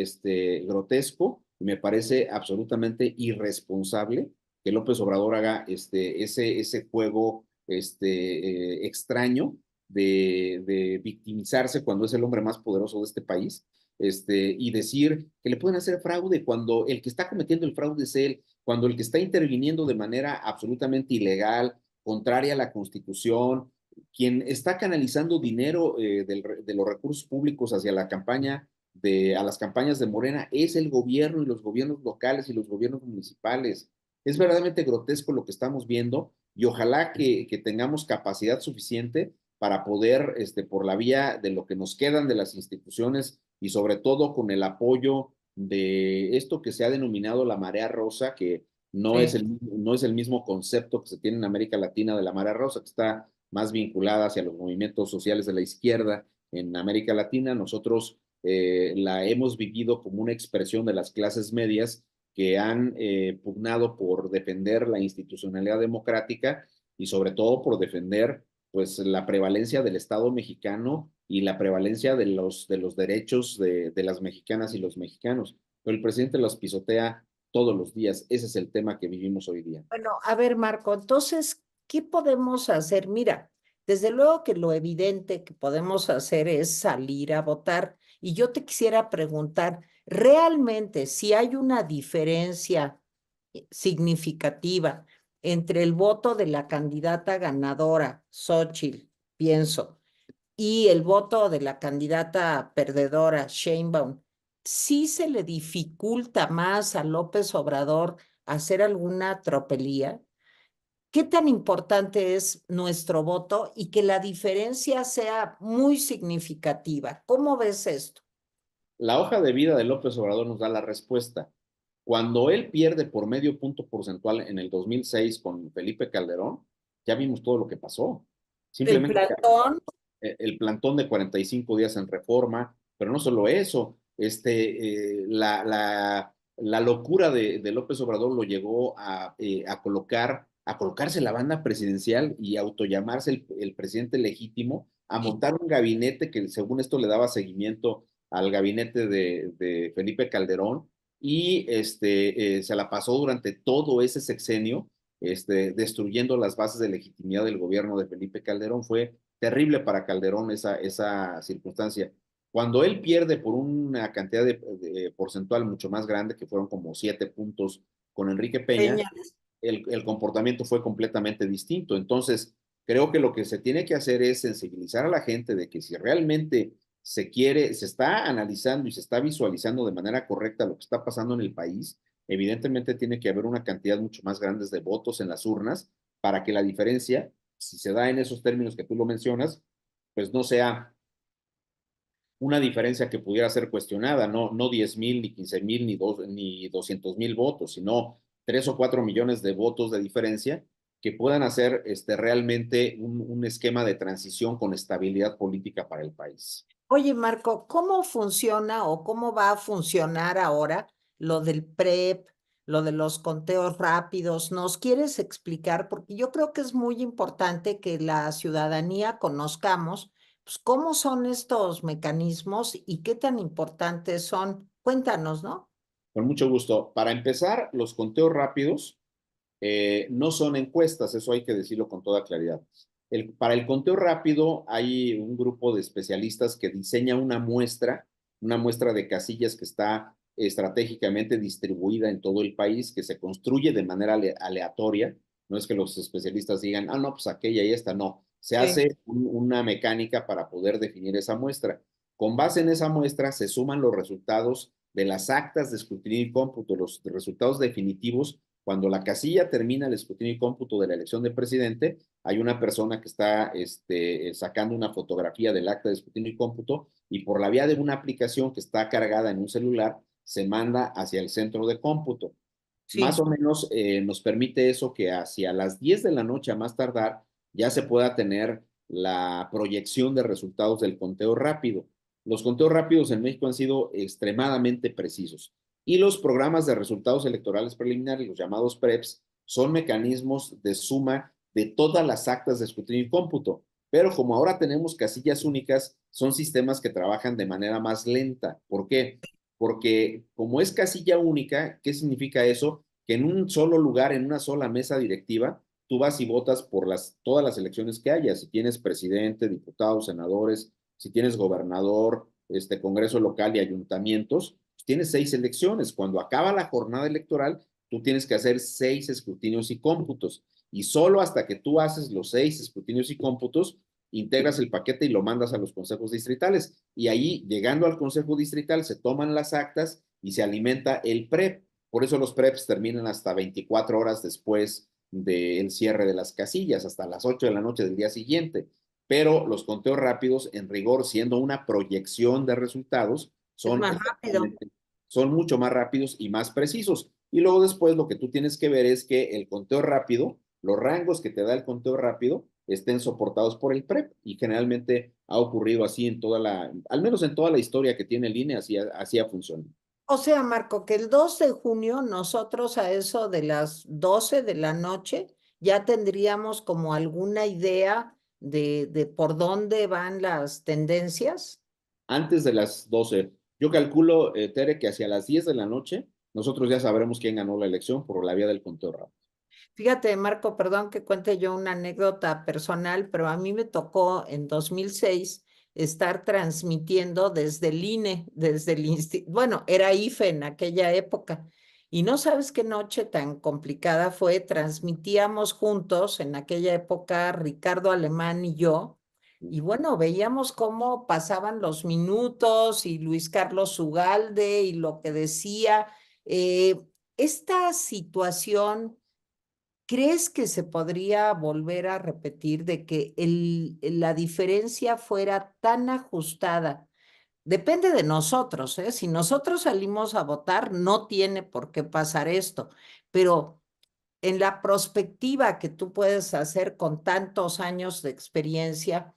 grotesco, me parece absolutamente irresponsable que López Obrador haga ese juego extraño de victimizarse cuando es el hombre más poderoso de este país, y decir que le pueden hacer fraude cuando el que está cometiendo el fraude es él, cuando el que está interviniendo de manera absolutamente ilegal, contraria a la Constitución, quien está canalizando dinero de los recursos públicos hacia la campaña a las campañas de Morena es el gobierno y los gobiernos locales y los gobiernos municipales. Es verdaderamente grotesco lo que estamos viendo y ojalá que tengamos capacidad suficiente para poder, por la vía de lo que nos quedan de las instituciones y sobre todo con el apoyo de esto que se ha denominado la marea rosa, que sí. no es el mismo concepto que se tiene en América Latina de la marea rosa, que está más vinculada hacia los movimientos sociales de la izquierda en América Latina. Nosotros la hemos vivido como una expresión de las clases medias que han pugnado por defender la institucionalidad democrática y sobre todo por defender pues la prevalencia del Estado mexicano y la prevalencia de los derechos de las mexicanas y los mexicanos. Pero el presidente los pisotea todos los días. Ese es el tema que vivimos hoy día. Bueno, a ver, Marco, entonces, ¿qué podemos hacer? Mira, desde luego que lo evidente que podemos hacer es salir a votar. Y yo te quisiera preguntar, ¿realmente si hay una diferencia significativa entre el voto de la candidata ganadora, Xóchitl, pienso, y el voto de la candidata perdedora, Sheinbaum, sí se le dificulta más a López Obrador hacer alguna tropelía? ¿Qué tan importante es nuestro voto y que la diferencia sea muy significativa? ¿Cómo ves esto? La hoja de vida de López Obrador nos da la respuesta. Cuando él pierde por medio punto porcentual en el 2006 con Felipe Calderón, ya vimos todo lo que pasó. El Simplemente plantón, el plantón de 45 días en reforma, pero no solo eso, la locura de López Obrador lo llegó a colocarse la banda presidencial y autollamarse el presidente legítimo, a y montar un gabinete que según esto le daba seguimiento al gabinete de Felipe Calderón y se la pasó durante todo ese sexenio destruyendo las bases de legitimidad del gobierno de Felipe Calderón. Fue terrible para Calderón esa circunstancia. Cuando él pierde por una cantidad de porcentual mucho más grande, que fueron como 7 puntos con Enrique Peña, Peña, el comportamiento fue completamente distinto. Entonces, creo que lo que se tiene que hacer es sensibilizar a la gente de que si realmente se está analizando y se está visualizando de manera correcta lo que está pasando en el país, evidentemente tiene que haber una cantidad mucho más grande de votos en las urnas para que la diferencia, si se da en esos términos que tú lo mencionas, pues no sea una diferencia que pudiera ser cuestionada, no 10,000, ni 15,000, ni 200,000 votos, sino 3 o 4 millones de votos de diferencia que puedan hacer realmente un esquema de transición con estabilidad política para el país. Oye, Marco, ¿cómo funciona o cómo va a funcionar ahora lo del PREP, lo de los conteos rápidos? ¿Nos quieres explicar? Porque yo creo que es muy importante que la ciudadanía conozcamos, pues, cómo son estos mecanismos y qué tan importantes son. Cuéntanos, ¿no? Con mucho gusto. Para empezar, los conteos rápidos no son encuestas, eso hay que decirlo con toda claridad. Para el conteo rápido hay un grupo de especialistas que diseña una muestra de casillas que está estratégicamente distribuida en todo el país, que se construye de manera aleatoria. No es que los especialistas digan, ah, no, pues aquella y esta, no. Se Sí. hace una mecánica para poder definir esa muestra. Con base en esa muestra se suman los resultados de las actas de escrutinio y cómputo, los resultados definitivos. Cuando la casilla termina el escrutinio y cómputo de la elección de presidente, hay una persona que está sacando una fotografía del acta de escrutinio y cómputo y por la vía de una aplicación que está cargada en un celular, se manda hacia el centro de cómputo. Más Sí. o menos nos permite eso que hacia las 10 de la noche a más tardar ya se pueda tener la proyección de resultados del conteo rápido. Los conteos rápidos en México han sido extremadamente precisos y los programas de resultados electorales preliminares, los llamados PREPs, son mecanismos de suma de todas las actas de escrutinio y cómputo. Pero como ahora tenemos casillas únicas, son sistemas que trabajan de manera más lenta. ¿Por qué? Porque como es casilla única, ¿qué significa eso? Que en un solo lugar, en una sola mesa directiva, tú vas y votas por todas las elecciones que haya. Si tienes presidente, diputados, senadores, si tienes gobernador, Congreso local y ayuntamientos, pues tienes 6 elecciones. Cuando acaba la jornada electoral, tú tienes que hacer 6 escrutinios y cómputos. Y solo hasta que tú haces los 6 escrutinios y cómputos, integras el paquete y lo mandas a los consejos distritales. Y ahí, llegando al consejo distrital, se toman las actas y se alimenta el PREP. Por eso los PREPs terminan hasta 24 horas después del cierre de las casillas, hasta las 8 de la noche del día siguiente. Pero los conteos rápidos, en rigor, siendo una proyección de resultados, Es son más rápido. exactamente, son mucho más rápidos y más precisos. Y luego después lo que tú tienes que ver es que el conteo rápido, los rangos que te da el conteo rápido, estén soportados por el PREP. Y generalmente ha ocurrido así al menos en toda la historia que tiene el INE, así ha funcionado. O sea, Marco, que el 2 de junio nosotros a eso de las 12 de la noche ya tendríamos como alguna idea de por dónde van las tendencias. Antes de las 12, yo calculo, Tere, que hacia las 10 de la noche nosotros ya sabremos quién ganó la elección por la vía del conteo rápido. Fíjate, Marco, perdón que cuente yo una anécdota personal, pero a mí me tocó en 2006 estar transmitiendo desde el INE, desde el instituto, bueno, era IFE en aquella época. Y no sabes qué noche tan complicada fue. Transmitíamos juntos en aquella época Ricardo Alemán y yo. Y bueno, veíamos cómo pasaban los minutos y Luis Carlos Ugalde y lo que decía. Esta situación, ¿crees que se podría volver a repetir de que la diferencia fuera tan ajustada? Depende de nosotros, ¿eh? Si nosotros salimos a votar, no tiene por qué pasar esto, pero en la prospectiva que tú puedes hacer con tantos años de experiencia,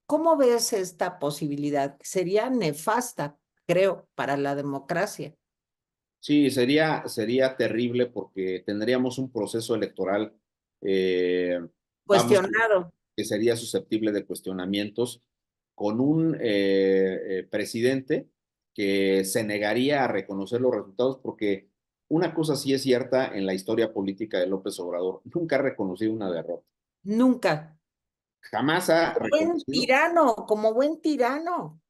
¿cómo ves esta posibilidad? Sería nefasta, creo, para la democracia. Sí, sería terrible porque tendríamos un proceso electoral, vamos, Cuestionado. que sería susceptible de cuestionamientos con un presidente que se negaría a reconocer los resultados porque una cosa sí es cierta en la historia política de López Obrador, nunca ha reconocido una derrota, Nunca. jamás ha Buen reconocido. tirano, como buen tirano.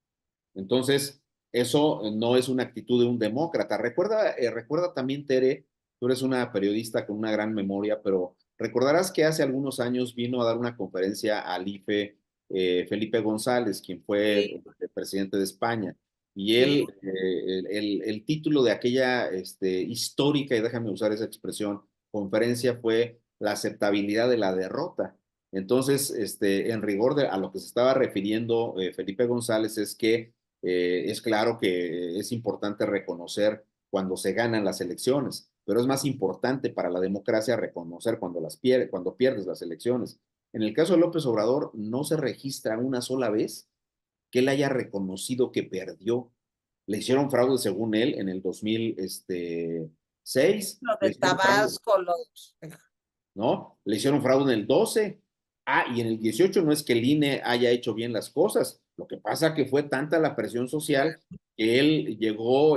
Entonces, eso no es una actitud de un demócrata. Recuerda también, Tere, tú eres una periodista con una gran memoria, pero recordarás que hace algunos años vino a dar una conferencia al IFE Felipe González, quien fue Sí. el presidente de España. Y Sí, él, el título de aquella histórica, y déjame usar esa expresión, conferencia fue La aceptabilidad de la derrota. Entonces, en rigor a lo que se estaba refiriendo Felipe González es que es claro que es importante reconocer cuando se ganan las elecciones, pero es más importante para la democracia reconocer cuando pierdes las elecciones. En el caso de López Obrador, no se registra una sola vez que él haya reconocido que perdió. Le hicieron fraude, según él, en el 2006, lo le de hicieron fraude, Tabasco, ¿no? Le hicieron fraude en el 12. Ah, y en el 18 no es que el INE haya hecho bien las cosas. Lo que pasa que fue tanta la presión social que él llegó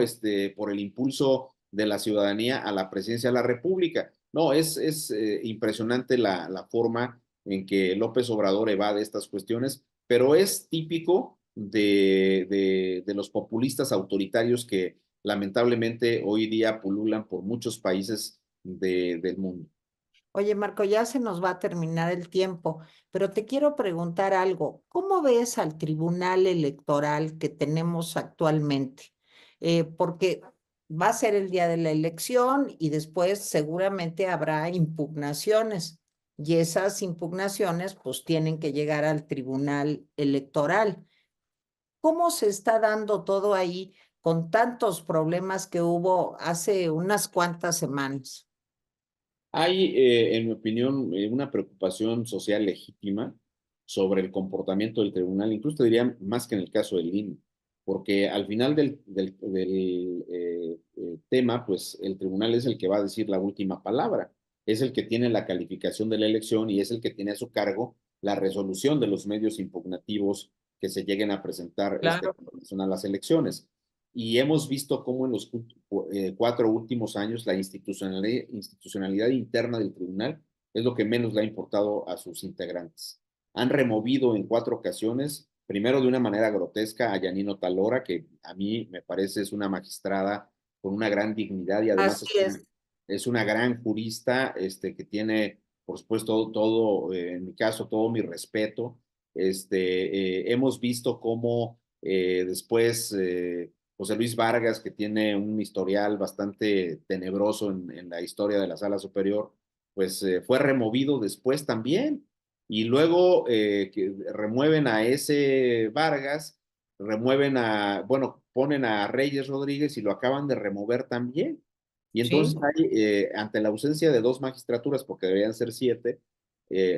por el impulso de la ciudadanía a la presidencia de la República. No, es impresionante la forma en que López Obrador evade estas cuestiones, pero es típico de los populistas autoritarios que lamentablemente hoy día pululan por muchos países del mundo. Oye, Marco, ya se nos va a terminar el tiempo, pero te quiero preguntar algo. ¿Cómo ves al tribunal electoral que tenemos actualmente? Porque va a ser el día de la elección y después seguramente habrá impugnaciones y esas impugnaciones pues tienen que llegar al tribunal electoral. ¿Cómo se está dando todo ahí con tantos problemas que hubo hace unas cuantas semanas? Hay, en mi opinión, una preocupación social legítima sobre el comportamiento del tribunal, incluso te diría más que en el caso del INE, porque al final del tema, pues el tribunal es el que va a decir la última palabra, es el que tiene la calificación de la elección y es el que tiene a su cargo la resolución de los medios impugnativos que se lleguen a presentar Claro. con relación a las elecciones. Y hemos visto cómo en los 4 últimos años la institucionalidad interna del tribunal es lo que menos le ha importado a sus integrantes. Han removido en 4 ocasiones, primero de una manera grotesca, a Yanino Talora, que a mí me parece es una magistrada con una gran dignidad y además Así es. es una gran jurista que tiene, por supuesto, todo, en mi caso, todo mi respeto. Hemos visto cómo después José Luis Vargas, que tiene un historial bastante tenebroso en la historia de la Sala Superior, pues fue removido después también. Y luego que remueven a ese Vargas, bueno, ponen a Reyes Rodríguez y lo acaban de remover también. Y Sí. entonces hay, ante la ausencia de 2 magistraturas, porque deberían ser 7,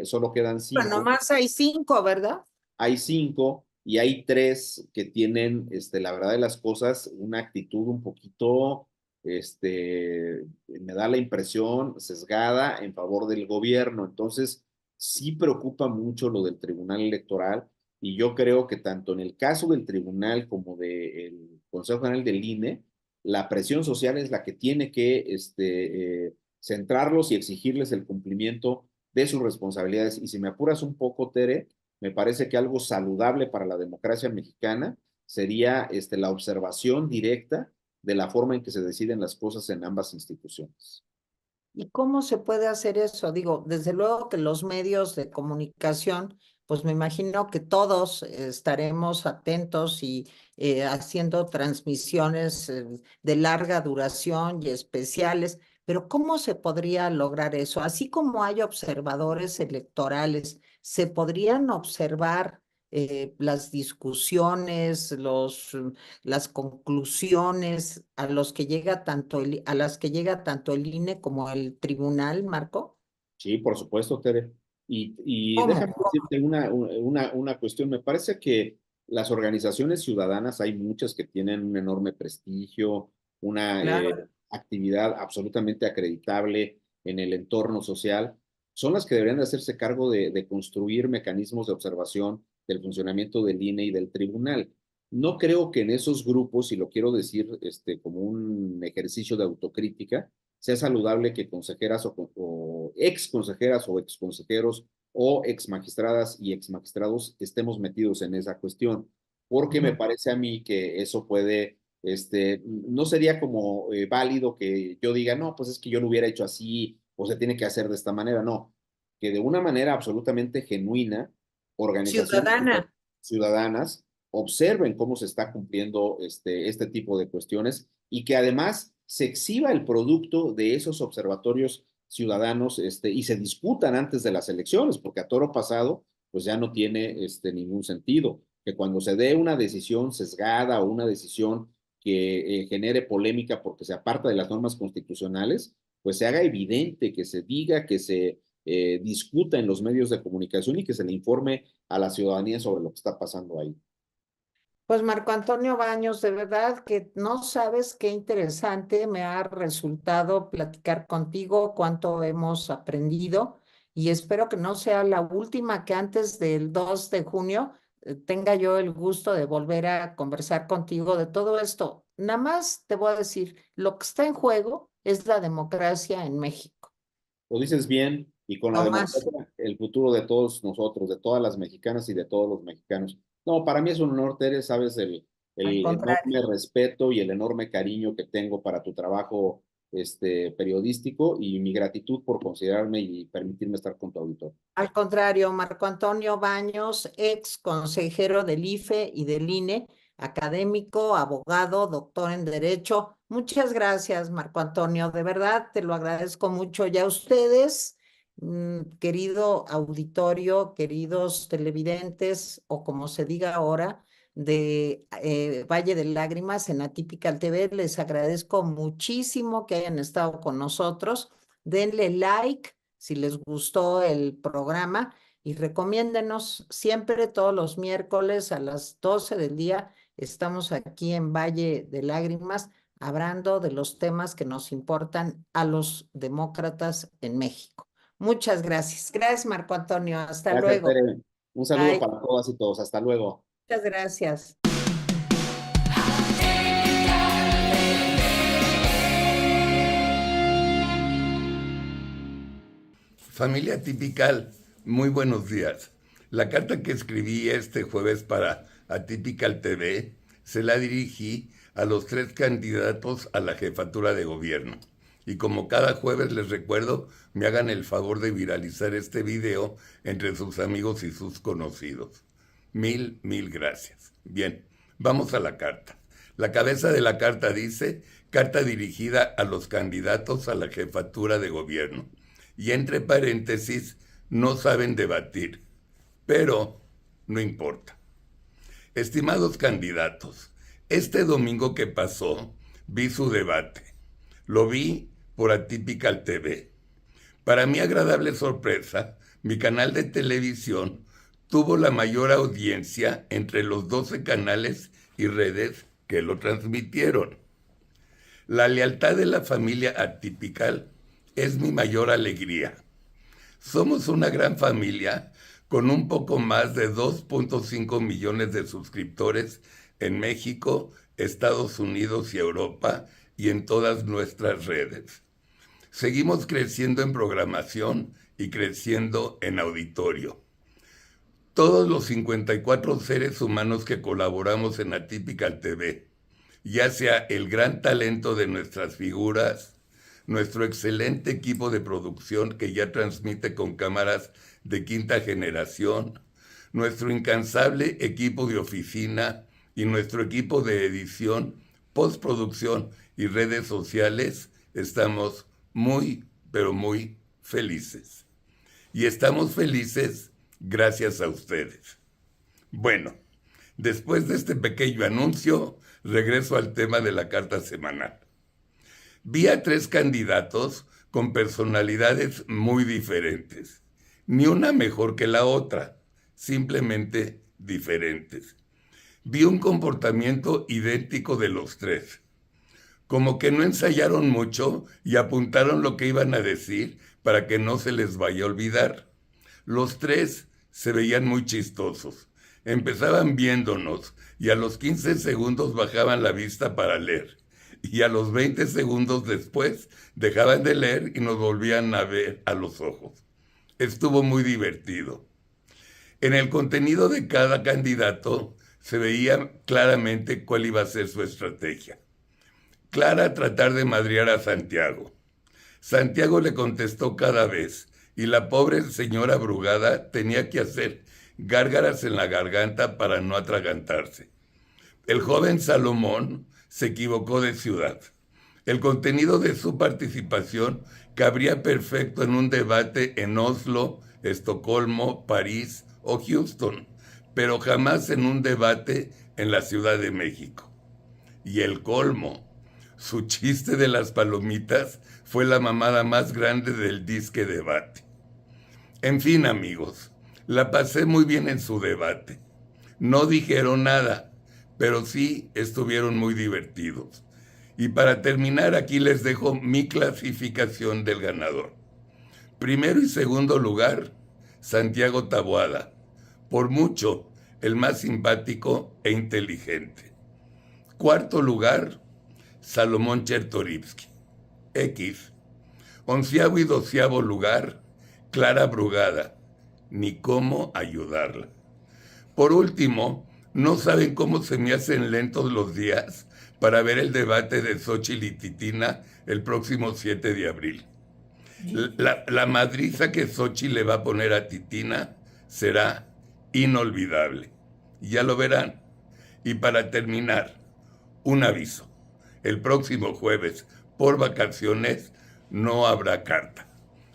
solo quedan Bueno, 5. nomás hay 5, ¿verdad? Hay 5 y hay 3 que tienen, la verdad de las cosas, una actitud un poquito, me da la impresión, sesgada en favor del gobierno. Entonces, sí preocupa mucho lo del Tribunal Electoral y yo creo que tanto en el caso del Tribunal como del Consejo General del INE, la presión social es la que tiene que centrarlos y exigirles el cumplimiento de sus responsabilidades. Y si me apuras un poco, Tere, me parece que algo saludable para la democracia mexicana sería la observación directa de la forma en que se deciden las cosas en ambas instituciones. ¿Y cómo se puede hacer eso? Digo, desde luego que los medios de comunicación, pues me imagino que todos estaremos atentos y haciendo transmisiones de larga duración y especiales, pero ¿cómo se podría lograr eso? Así como hay observadores electorales, ¿se podrían observar las discusiones, las conclusiones a los que llega tanto a las que llega tanto el INE como el tribunal, Marco? Sí, por supuesto, Tere. Y ¿Cómo? déjame decirte una cuestión. Me parece que las organizaciones ciudadanas, hay muchas que tienen un enorme prestigio, una Claro. actividad absolutamente acreditable en el entorno social, son las que deberían de hacerse cargo de construir mecanismos de observación del funcionamiento del INE y del tribunal. No creo que en esos grupos, y lo quiero decir como un ejercicio de autocrítica, sea saludable que consejeras o ex consejeras o ex consejeros o ex magistradas y ex magistrados estemos metidos en esa cuestión, porque me Ujú. parece a mí que eso puede, no sería como válido que yo diga, no, pues es que yo lo hubiera hecho así o se tiene que hacer de esta manera, no, que de una manera absolutamente genuina organizaciones Ciudadana. ciudadanas observen cómo se está cumpliendo este tipo de cuestiones y que además se exhiba el producto de esos observatorios ciudadanos y se discutan antes de las elecciones, porque a toro pasado pues ya no tiene ningún sentido. Que cuando se dé una decisión sesgada o una decisión que genere polémica porque se aparta de las normas constitucionales, pues se haga evidente, que se diga, que se discuta en los medios de comunicación y que se le informe a la ciudadanía sobre lo que está pasando ahí. Pues Marco Antonio Baños, de verdad que no sabes qué interesante me ha resultado platicar contigo, cuánto hemos aprendido y espero que no sea la última, que antes del 2 de junio tenga yo el gusto de volver a conversar contigo de todo esto. Nada más te voy a decir, lo que está en juego es la democracia en México. Lo dices bien, y con la No más, democracia, el futuro de todos nosotros, de todas las mexicanas y de todos los mexicanos. No, para mí es un honor, Tere, sabes, al el contrario. enorme respeto y el enorme cariño que tengo para tu trabajo periodístico, y mi gratitud por considerarme y permitirme estar con tu auditor. Al contrario, Marco Antonio Baños, ex consejero del IFE y del INE, académico, abogado, doctor en Derecho. Muchas gracias, Marco Antonio. De verdad, te lo agradezco mucho. Ya ustedes, querido auditorio, queridos televidentes, o como se diga ahora, de Valle de Lágrimas en Atypical TV, les agradezco muchísimo que hayan estado con nosotros. Denle like si les gustó el programa y recomiéndenos siempre todos los miércoles a las 12 del día. Estamos aquí en Valle de Lágrimas hablando de los temas que nos importan a los demócratas en México. Muchas gracias. Gracias, Marco Antonio. Hasta Gracias, luego. Tere. Un saludo Bye. para todas y todos. Hasta luego. Muchas gracias. Familia Atypical, muy buenos días. La carta que escribí este jueves para Atypical TV se la dirigí a los 3 candidatos a la jefatura de gobierno. Y como cada jueves les recuerdo, me hagan el favor de viralizar este video entre sus amigos y sus conocidos. Mil gracias. Bien, vamos a la carta. La cabeza de la carta dice: carta dirigida a los candidatos a la jefatura de gobierno. Y entre paréntesis, no saben debatir. Pero no importa. Estimados candidatos, este domingo que pasó, vi su debate. Lo vi por Atypical TV. Para mi agradable sorpresa, mi canal de televisión tuvo la mayor audiencia entre los 12 canales y redes que lo transmitieron. La lealtad de la familia Atypical es mi mayor alegría. Somos una gran familia con un poco más de 2.5 millones de suscriptores en México, Estados Unidos y Europa, y en todas nuestras redes. Seguimos creciendo en programación y creciendo en auditorio. Todos los 54 seres humanos que colaboramos en Atypical TV, ya sea el gran talento de nuestras figuras, nuestro excelente equipo de producción que ya transmite con cámaras de quinta generación, nuestro incansable equipo de oficina y nuestro equipo de edición, postproducción y redes sociales, estamos muy, pero muy felices. Y estamos felices gracias a ustedes. Bueno, después de este pequeño anuncio, regreso al tema de la carta semanal. Vi a 3 candidatos con personalidades muy diferentes. Ni una mejor que la otra, simplemente diferentes. Vi un comportamiento idéntico de los 3. Como que no ensayaron mucho y apuntaron lo que iban a decir para que no se les vaya a olvidar. Los 3 se veían muy chistosos. Empezaban viéndonos y a los 15 segundos bajaban la vista para leer. Y a los 20 segundos después dejaban de leer y nos volvían a ver a los ojos. Estuvo muy divertido. En el contenido de cada candidato se veía claramente cuál iba a ser su estrategia. Clara, tratar de madrear a Santiago. Santiago le contestó cada vez y la pobre señora Brugada tenía que hacer gárgaras en la garganta para no atragantarse. El joven Salomón se equivocó de ciudad. El contenido de su participación cabría perfecto en un debate en Oslo, Estocolmo, París o Houston, pero jamás en un debate en la Ciudad de México. Y el colmo, su chiste de las palomitas fue la mamada más grande del disque debate. En fin, amigos, la pasé muy bien en su debate. No dijeron nada, pero sí estuvieron muy divertidos. Y para terminar, aquí les dejo mi clasificación del ganador. Primero y segundo lugar, Santiago Taboada. Por mucho, el más simpático e inteligente. Cuarto lugar, Salomón Chertorivsky. X. Onceavo y doceavo lugar, Clara Brugada. Ni cómo ayudarla. Por último, no saben cómo se me hacen lentos los días para ver el debate de Xóchitl y Titina el próximo 7 de abril. La madriza que Xóchitl le va a poner a Titina será inolvidable. Ya lo verán. Y para terminar, un aviso. El próximo jueves, por vacaciones, no habrá carta.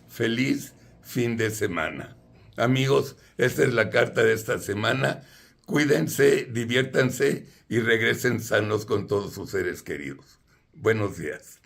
Feliz fin de semana. Amigos, esta es la carta de esta semana. Cuídense, diviértanse y regresen sanos con todos sus seres queridos. Buenos días.